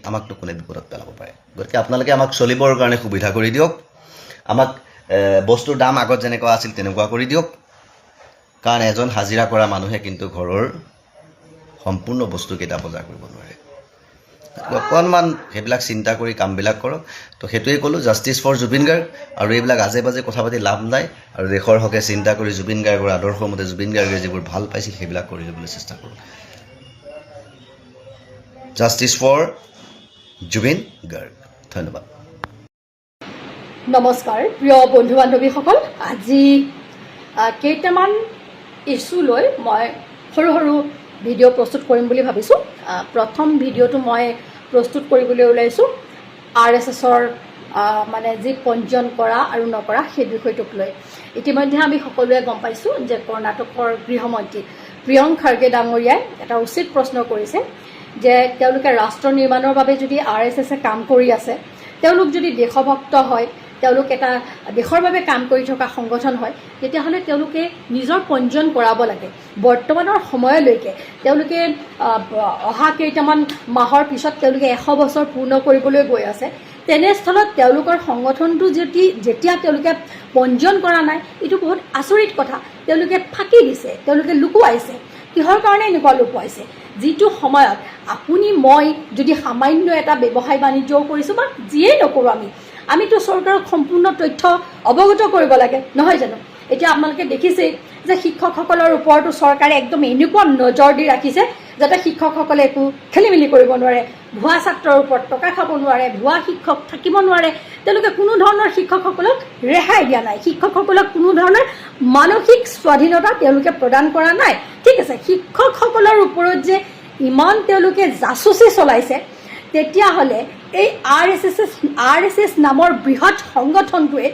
আমাকতো কোনে বিপদত পেলাব পাৰে। গতিকে আপোনালোকে আমাক চলিবৰ কাৰণে সুবিধা কৰি দিয়ক। আমাক বস্তুৰ দাম আগত যেনেকুৱা আছিল তেনেকুৱা কৰি দিয়ক। কাৰণ এজন হাজিৰা কৰা মানুহে কিন্তু ঘৰৰ সম্পূৰ্ণ বস্তুকেইটা বজাৰ কৰিব নোৱাৰে। অকণমান সেইবিলাক চিন্তা কৰি কামবিলাক কৰক। তো সেইটোৱে ক'লোঁ, জাষ্টিছ ফৰ জুবিন গাৰ্গ। আৰু এইবিলাক আজে বাজে কথা পাতি লাভ নাই। আৰু দেশৰ হকে চিন্তা কৰি জুবিন গাৰ্গৰ আদৰ্শ মতে জুবিন গাৰ্গে যিবোৰ ভাল পাইছিল সেইবিলাক কৰি ল'বলৈ চেষ্টা কৰক। Justice for Zubeen Garg. ধন্যবাদ। নমস্কাৰ প্ৰিয় বন্ধু বান্ধৱীসকল, আজি কেইটামান ইছ্যু লৈ মই সৰু সৰু ভিডিঅ' প্ৰস্তুত কৰিম বুলি ভাবিছোঁ। প্ৰথম ভিডিঅ'টো মই প্ৰস্তুত কৰিবলৈ ওলাইছোঁ RSSৰ মানে যি পঞ্জীয়ন কৰা আৰু নকৰা সেই বিষয়টোক লৈ। ইতিমধ্যে আমি সকলোৱে গম পাইছোঁ যে কৰ্ণাটকৰ গৃহমন্ত্ৰী প্ৰিয়ংক খাৰ্গে ডাঙৰীয়াই এটা উচিত প্ৰশ্ন কৰিছে যে তেওঁলোকে ৰাষ্ট্ৰ নিৰ্মাণৰ বাবে যদি RSSে কাম কৰি আছে, তেওঁলোক যদি দেশভক্ত হয়, তেওঁলোক এটা দেশৰ বাবে কাম কৰি থকা সংগঠন হয়, তেতিয়াহ'লে তেওঁলোকে নিজৰ পঞ্জীয়ন কৰাব লাগে। বৰ্তমানৰ সময়লৈকে তেওঁলোকে অহা কেইটামান মাহৰ পিছত তেওঁলোকে 100 বছৰ পূৰ্ণ কৰিবলৈ গৈ আছে। তেনেস্থলত তেওঁলোকৰ সংগঠনটো যেতিয়া তেওঁলোকে পঞ্জীয়ন কৰা নাই, এইটো বহুত আচৰিত কথা। তেওঁলোকে ফাঁকি দিছে, তেওঁলোকে লুকুৱাইছে। কিহৰ কাৰণে এনেকুৱা লুকুৱাইছে? যিটো সময়ত আপুনি মই যদি সামান্য এটা ব্যৱসায় বাণিজ্যও কৰিছোঁ বা যিয়েই নকৰোঁ, আমিতো চৰকাৰক সম্পূৰ্ণ তথ্য অৱগত কৰিব লাগে, নহয় জানো? এতিয়া আপোনালোকে দেখিছেই যে শিক্ষকসকলৰ ওপৰতো চৰকাৰে একদম এনেকুৱা নজৰ দি ৰাখিছে যাতে শিক্ষকসকলে একো খেলি মেলি কৰিব নোৱাৰে। ভুৱা ছাত্ৰৰ ওপৰত টকা খাব নোৱাৰে, ভুৱা শিক্ষক থাকিব নোৱাৰে। তেওঁলোকে কোনো ধৰণৰ শিক্ষকসকলক ৰেহাই দিয়া নাই, শিক্ষকসকলক কোনো ধৰণৰ মানসিক স্বাধীনতা তেওঁলোকে প্ৰদান কৰা নাই। ঠিক আছে, শিক্ষকসকলৰ ওপৰত যে ইমান তেওঁলোকে জাচুচি চলাইছে, তেতিয়াহ'লে এই RSS নামৰ বৃহৎ সংগঠনটোৱে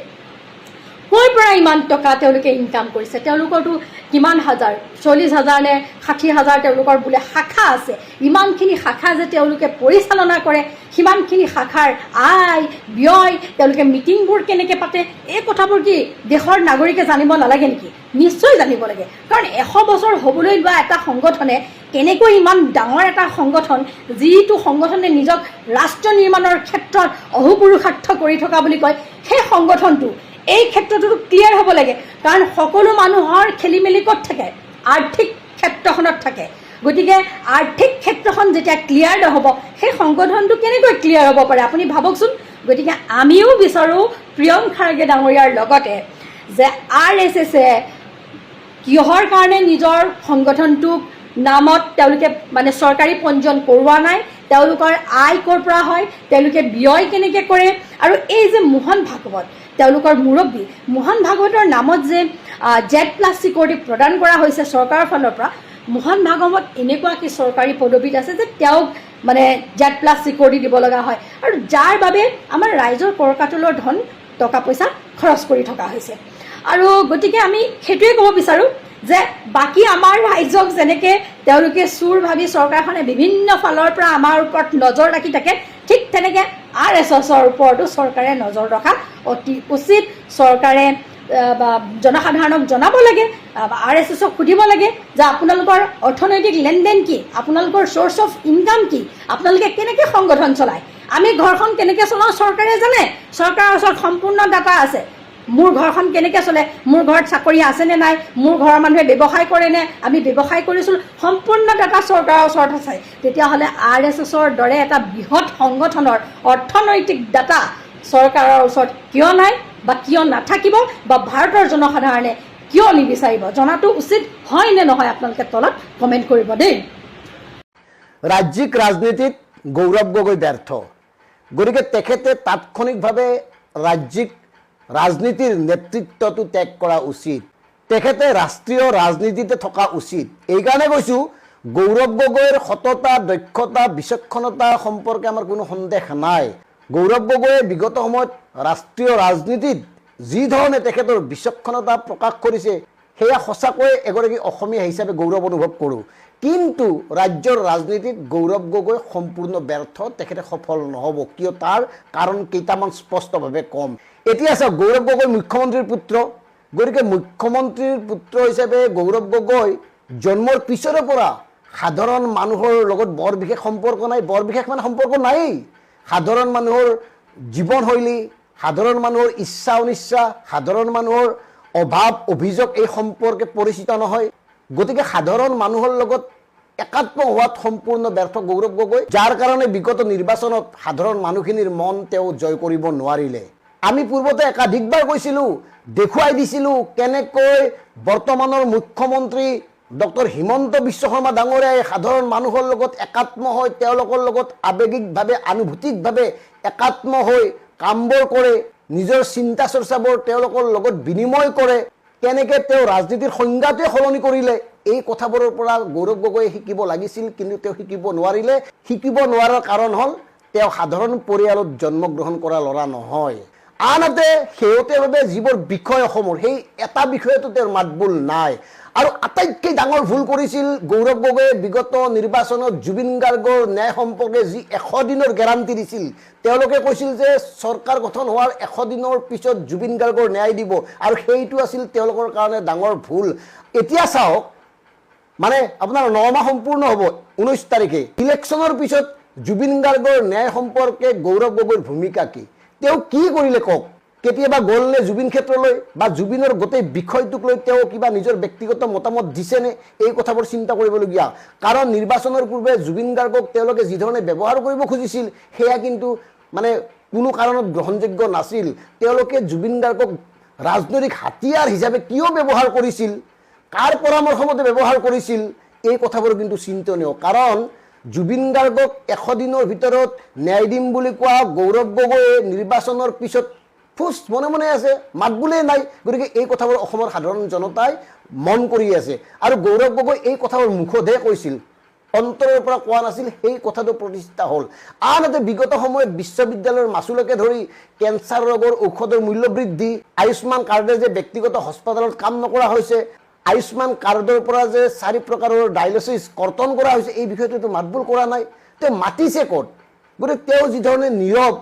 ক'ৰ পৰা ইমান টকা তেওঁলোকে ইনকাম কৰিছে? তেওঁলোকৰতো কিমান হাজাৰ, 40,000 নে 60,000 তেওঁলোকৰ বোলে শাখা আছে। ইমানখিনি শাখা যে তেওঁলোকে পৰিচালনা কৰে, সিমানখিনি শাখাৰ আয় ব্যয়, তেওঁলোকে মিটিংবোৰ কেনেকৈ পাতে, এই কথাবোৰ কি দেশৰ নাগৰিকে জানিব নালাগে নেকি? নিশ্চয় জানিব লাগে। কাৰণ 100 বছৰ হ'বলৈ লোৱা এটা সংগঠনে কেনেকৈ ইমান ডাঙৰ এটা সংগঠন, যিটো সংগঠনে নিজক ৰাষ্ট্ৰ নিৰ্মাণৰ ক্ষেত্ৰত অহোপুৰুষাৰ্থ কৰি থকা বুলি কয়, সেই সংগঠনটো এই ক্ষেত্ৰতো ক্লিয়াৰ হ'ব লাগে। কাৰণ সকলো মানুহৰ খেলি মেলি ক'ত থাকে? আৰ্থিক ক্ষেত্ৰখনত থাকে। গতিকে আৰ্থিক ক্ষেত্ৰখন যেতিয়া ক্লিয়াৰ নহ'ব, সেই সংগঠনটো কেনেকৈ ক্লিয়াৰ হ'ব পাৰে আপুনি ভাবকচোন। গতিকে আমিও বিচাৰোঁ প্ৰিয়ংক খাৰ্গে ডাঙৰীয়াৰ লগতে যে RSSে কিহৰ কাৰণে নিজৰ সংগঠনটোক নামত তেওঁলোকে মানে চৰকাৰী পঞ্জীয়ন কৰোৱা নাই, তেওঁলোকৰ আয় ক'ৰ পৰা হয়, তেওঁলোকে ব্যয় কেনেকৈ কৰে, আৰু এই যে মোহন ভাগৱত তেওঁলোকৰ মুৰব্বী, মোহন ভাগৱতৰ নামত যে Z+ চিকিউৰিটি প্ৰদান কৰা হৈছে চৰকাৰৰ ফালৰ পৰা। মোহন ভাগৱত এনেকুৱা কি চৰকাৰী পদবীত আছে যে তেওঁক মানে Z+ চিকিউৰিটি দিব লগা হয়, আৰু যাৰ বাবে আমাৰ ৰাইজৰ কৰকাতলৰ ধন টকা পইচা খৰচ কৰি থকা হৈছে। আৰু গতিকে আমি সেইটোৱে ক'ব বিচাৰোঁ যে বাকী আমাৰ ৰাইজক যেনেকৈ তেওঁলোকে চোৰ ভাবি চৰকাৰখনে বিভিন্ন ফালৰ পৰা আমাৰ ওপৰত নজৰ ৰাখি থাকে, ঠিক তেনেকৈ RSSৰ ওপৰতো চৰকাৰে নজৰ ৰখা অতি উচিত। চৰকাৰে বা জনসাধাৰণক জনাব লাগে, RSSক সুধিব লাগে যে আপোনালোকৰ অৰ্থনৈতিক লেনদেন কি, আপোনালোকৰ চ'ৰ্চ অফ ইনকাম কি, আপোনালোকে কেনেকৈ সংগঠন চলায়। আমি ঘৰখন কেনেকৈ চলাওঁ চৰকাৰে জানে, চৰকাৰৰ ওচৰত সম্পূৰ্ণ ডাটা আছে। মোৰ ঘৰখন কেনেকৈ চলে, মোৰ ঘৰত চাকৰি আছেনে নাই, মোৰ ঘৰৰ মানুহে ব্যৱসায় কৰেনে, আমি ব্যৱসায় কৰিছোঁ, সম্পূৰ্ণ ডাটা চৰকাৰৰ ওচৰত আছে। তেতিয়াহ'লে RSSৰ দৰে এটা বৃহৎ সংগঠনৰ অৰ্থনৈতিক ডাটা চৰকাৰৰ ওচৰত কিয় নাই বা কিয় নাথাকিব, বা ভাৰতৰ জনসাধাৰণে কিয় নিবিচাৰিব, জনাটো উচিত হয় নে নহয় আপোনালোকে তলত কমেণ্ট কৰিব দেই। ৰাজ্যিক ৰাজনীতিত গৌৰৱ গগৈ ব্যৰ্থ, গতিকে তেখেতে তাৎক্ষণিকভাৱে ৰাজ্যিক ৰাজনীতিৰ নেতৃত্বটো ত্যাগ কৰা উচিত। তেখেতে ৰাষ্ট্ৰীয় ৰাজনীতিতে থকা উচিত। এইকাৰণে কৈছোঁ, গৌৰৱ গগৈৰ সততা, দক্ষতা, বিচক্ষণতা সম্পৰ্কে আমাৰ কোনো সন্দেহ নাই। গৌৰৱ গগৈয়ে বিগত সময়ত ৰাষ্ট্ৰীয় ৰাজনীতিত যি ধৰণে তেখেতৰ বিচক্ষণতা প্ৰকাশ কৰিছে, সেয়া সঁচাকৈয়ে এগৰাকী অসমীয়া হিচাপে গৌৰৱ অনুভৱ কৰোঁ। কিন্তু ৰাজ্যৰ ৰাজনীতিত গৌৰৱ গগৈ সম্পূৰ্ণ ব্যৰ্থ, তেখেতে সফল নহ'ব। কিয়, তাৰ কাৰণ কেইটামান স্পষ্টভাৱে কম। এতিয়া চাওক, গৌৰৱ গগৈ মুখ্যমন্ত্ৰীৰ পুত্ৰ, গতিকে মুখ্যমন্ত্ৰীৰ পুত্ৰ হিচাপে গৌৰৱ গগৈ জন্মৰ পিছৰে পৰা সাধাৰণ মানুহৰ লগত বৰ বিশেষ সম্পৰ্ক নাই। বৰ বিশেষ মানে সম্পৰ্ক নায়েই। সাধাৰণ মানুহৰ জীৱনশৈলী, সাধাৰণ মানুহৰ ইচ্ছা অনিচ্ছা, সাধাৰণ মানুহৰ অভাৱ অভিযোগ এই সম্পৰ্কে পৰিচিত নহয়। গতিকে সাধাৰণ মানুহৰ লগত একাত্ম হোৱাত সম্পূৰ্ণ ব্যৰ্থ গৌৰৱ গগৈ, যাৰ কাৰণে বিগত নিৰ্বাচনত সাধাৰণ মানুহখিনিৰ মন তেওঁ জয় কৰিব নোৱাৰিলে। আমি পূৰ্বতে একাধিকবাৰ কৈছিলোঁ, দেখুৱাই দিছিলোঁ কেনেকৈ বৰ্তমানৰ মুখ্যমন্ত্ৰী ডক্টৰ হিমন্ত বিশ্ব শৰ্মা ডাঙৰীয়াই সাধাৰণ মানুহৰ লগত একাত্ম হৈ, তেওঁলোকৰ লগত আৱেগিকভাৱে, আনুভূতিকভাৱে একাত্ম হৈ কামবোৰ কৰে, নিজৰ চিন্তা চৰ্চাবোৰ তেওঁলোকৰ লগত বিনিময় কৰে, কেনেকৈ তেওঁ ৰাজনীতিৰ সংজ্ঞাটোৱে সলনি কৰিলে। এই কথাবোৰৰ পৰা গৌৰৱ গগৈয়ে শিকিব লাগিছিল, কিন্তু তেওঁ শিকিব নোৱাৰিলে। শিকিব নোৱাৰাৰ কাৰণ হ'ল তেওঁ সাধাৰণ পৰিয়ালত জন্মগ্ৰহণ কৰা ল'ৰা নহয়। আনহাতে শেহতীয়াভাৱে যিবোৰ বিষয় অসমৰ, সেই এটা বিষয়তো তেওঁৰ মাতবোল নাই। আৰু আটাইতকৈ ডাঙৰ ভুল কৰিছিল গৌৰৱ গগৈয়ে বিগত নিৰ্বাচনত জুবিন গাৰ্গৰ ন্যায় সম্পৰ্কে যি 100 দিনৰ গেৰাণ্টি দিছিল। তেওঁলোকে কৈছিল যে চৰকাৰ গঠন হোৱাৰ 100 দিনৰ পিছত জুবিন গাৰ্গৰ ন্যায় দিব, আৰু সেইটো আছিল তেওঁলোকৰ কাৰণে ডাঙৰ ভুল। এতিয়া চাওক, মানে আপোনাৰ 9 মাহ সম্পূৰ্ণ হ'ব 19 তাৰিখে। ইলেকশ্যনৰ পিছত জুবিন গাৰ্গৰ ন্যায় সম্পৰ্কে গৌৰৱ গগৈৰ ভূমিকা কি? তেওঁ কি কৰিলে কওক? কেতিয়াবা গ'লনে জুবিন ক্ষেত্ৰলৈ, বা জুবিনৰ গোটেই বিষয়টোক লৈ তেওঁ কিবা নিজৰ ব্যক্তিগত মতামত দিছেনে? এই কথাবোৰ চিন্তা কৰিবলগীয়া। কাৰণ নিৰ্বাচনৰ পূৰ্বে জুবিন গাৰ্গক তেওঁলোকে যিধৰণে ব্যৱহাৰ কৰিব খুজিছিল, সেয়া কিন্তু মানে কোনো কাৰণত গ্ৰহণযোগ্য নাছিল। তেওঁলোকে জুবিন গাৰ্গক ৰাজনৈতিক হাতিয়াৰ হিচাপে কিয় ব্যৱহাৰ কৰিছিল, কাৰ পৰামৰ্শ মতে ব্যৱহাৰ কৰিছিল, এই কথাবোৰ কিন্তু চিন্তনীয়। কাৰণ জুবিন গাৰ্গক 100 দিনৰ ভিতৰত ন্যায় দিম বুলি কোৱা গৌৰৱ গগৈয়ে নিৰ্বাচনৰ পিছত ফুচ মনে মনে আছে, মাত বোলেই নাই। গতিকে এই কথাবোৰ অসমৰ সাধাৰণ জনতাই মন কৰি আছে। আৰু গৌৰৱ গগৈ এই কথাবোৰ মুখতহে কৈছিল, অন্তৰৰ পৰা কোৱা নাছিল সেই কথাটো প্ৰতিষ্ঠা হ'ল। আনহাতে বিগত সময়ত বিশ্ববিদ্যালয়ৰ মাচুলকে ধৰি কেঞ্চাৰ ৰোগৰ ঔষধৰ মূল্য বৃদ্ধি, আয়ুষ্মান কাৰ্ডে যে ব্যক্তিগত হস্পিটেলত কাম নকৰা হৈছে, আয়ুষ্মান কাৰ্ডৰ পৰা যে 4 প্ৰকাৰৰ ডায়ালিচিছ কৰ্তন কৰা হৈছে, এই বিষয়টোতো মাতবোল কৰা নাই। তেওঁ মাতিছে ক'ত? গতিকে তেওঁ যিধৰণে নীৰৱ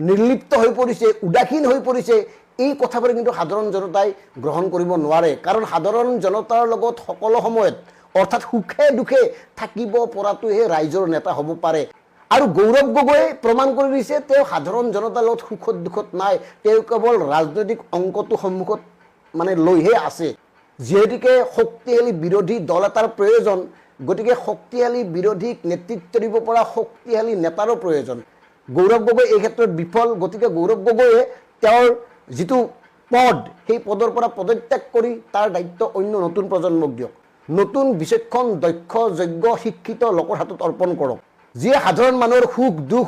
নিৰ্লিপ্ত হৈ পৰিছে, উদাসীন হৈ পৰিছে, এই কথাবোৰ কিন্তু সাধাৰণ জনতাই গ্ৰহণ কৰিব নোৱাৰে। কাৰণ সাধাৰণ জনতাৰ লগত সকলো সময়ত অৰ্থাৎ সুখে দুখে থাকিব পৰাটোহে ৰাইজৰ নেতা হ'ব পাৰে। আৰু গৌৰৱ গগৈয়ে প্ৰমাণ কৰি দিছে তেওঁ সাধাৰণ জনতাৰ লগত সুখত দুখত নাই, তেওঁ কেৱল ৰাজনৈতিক অংকটো সন্মুখত লৈহে আছে। যিহেতুকে শক্তিশালী বিৰোধী দল এটাৰ প্ৰয়োজন, গতিকে শক্তিশালী বিৰোধীক নেতৃত্ব দিব পৰা শক্তিশালী নেতাৰো প্ৰয়োজন। গৌৰৱ গগৈ এই ক্ষেত্ৰত বিফল। গতিকে গৌৰৱ গগৈয়ে তেওঁৰ যিটো পদ, সেই পদৰ পৰা পদত্যাগ কৰি তাৰ দায়িত্ব অন্য নতুন প্ৰজন্মক দিয়ক। নতুন বিচক্ষণ দক্ষ যোগ্য শিক্ষিত লোকৰ হাতত অৰ্পণ কৰক, যিয়ে সাধাৰণ মানুহৰ সুখ দুখ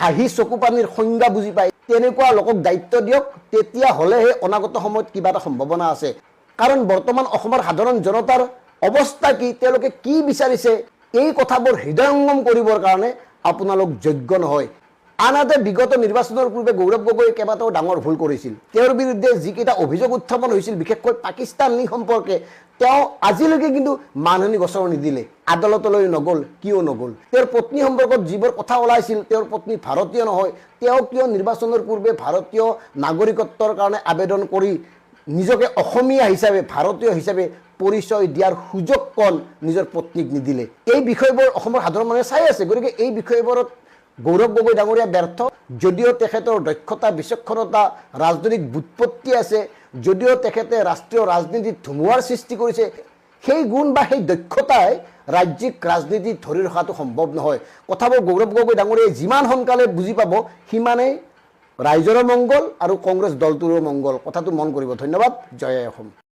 হাঁহি চকু পানীৰ সংজ্ঞা বুজি পায়, তেনেকুৱা লোকক দায়িত্ব দিয়ক। তেতিয়া হ'লেহে অনাগত সময়ত কিবা এটা সম্ভাৱনা আছে। কাৰণ বৰ্তমান অসমৰ সাধাৰণ জনতাৰ অৱস্থা কি, তেওঁলোকে কি বিচাৰিছে, এই কথাবোৰ হৃদয়ংগম কৰিবৰ কাৰণে আপোনালোক যোগ্য নহয়। আনহাতে বিগত নিৰ্বাচনৰ পূৰ্বে গৌৰৱ গগৈয়ে কেইবাটাও ডাঙৰ ভুল কৰিছিল। তেওঁৰ বিৰুদ্ধে যিকেইটা অভিযোগ উত্থাপন হৈছিল, বিশেষকৈ পাকিস্তান লিংক সম্পৰ্কে, তেওঁ আজিলৈকে কিন্তু মানহানি গোচৰ নিদিলে, আদালতলৈ নগ'ল। কিয় নগ'ল? তেওঁৰ পত্নী সম্পৰ্কত যিবোৰ কথা ওলাইছিল, তেওঁৰ পত্নী ভাৰতীয় নহয়, তেওঁ কিয় নিৰ্বাচনৰ পূৰ্বে ভাৰতীয় নাগৰিকত্বৰ কাৰণে আবেদন কৰি নিজকে অসমীয়া হিচাপে ভাৰতীয় হিচাপে পৰিচয় দিয়াৰ সুযোগকণ নিজৰ পত্নীক নিদিলে? এই বিষয়বোৰ অসমৰ সাধাৰণ মানুহে চাই আছে। গতিকে এই বিষয়বোৰত গৌৰৱ গগৈ ডাঙৰীয়া ব্যৰ্থ। যদিও তেখেতৰ দক্ষতা বিচক্ষণতা ৰাজনৈতিক বুৎপত্তি আছে, যদিও তেখেতে ৰাষ্ট্ৰীয় ৰাজনীতিত ধুমুহাৰ সৃষ্টি কৰিছে, সেই গুণ বা সেই দক্ষতাই ৰাজ্যিক ৰাজনীতিত ধৰি ৰখাটো সম্ভৱ নহয়। কথাবোৰ গৌৰৱ গগৈ ডাঙৰীয়াই যিমান সোনকালে বুজি পাব, সিমানেই ৰাইজৰো মংগল আৰু কংগ্ৰেছ দলটোৰো মংগল। কথাটো মন কৰিব। ধন্যবাদ। জয় অসম।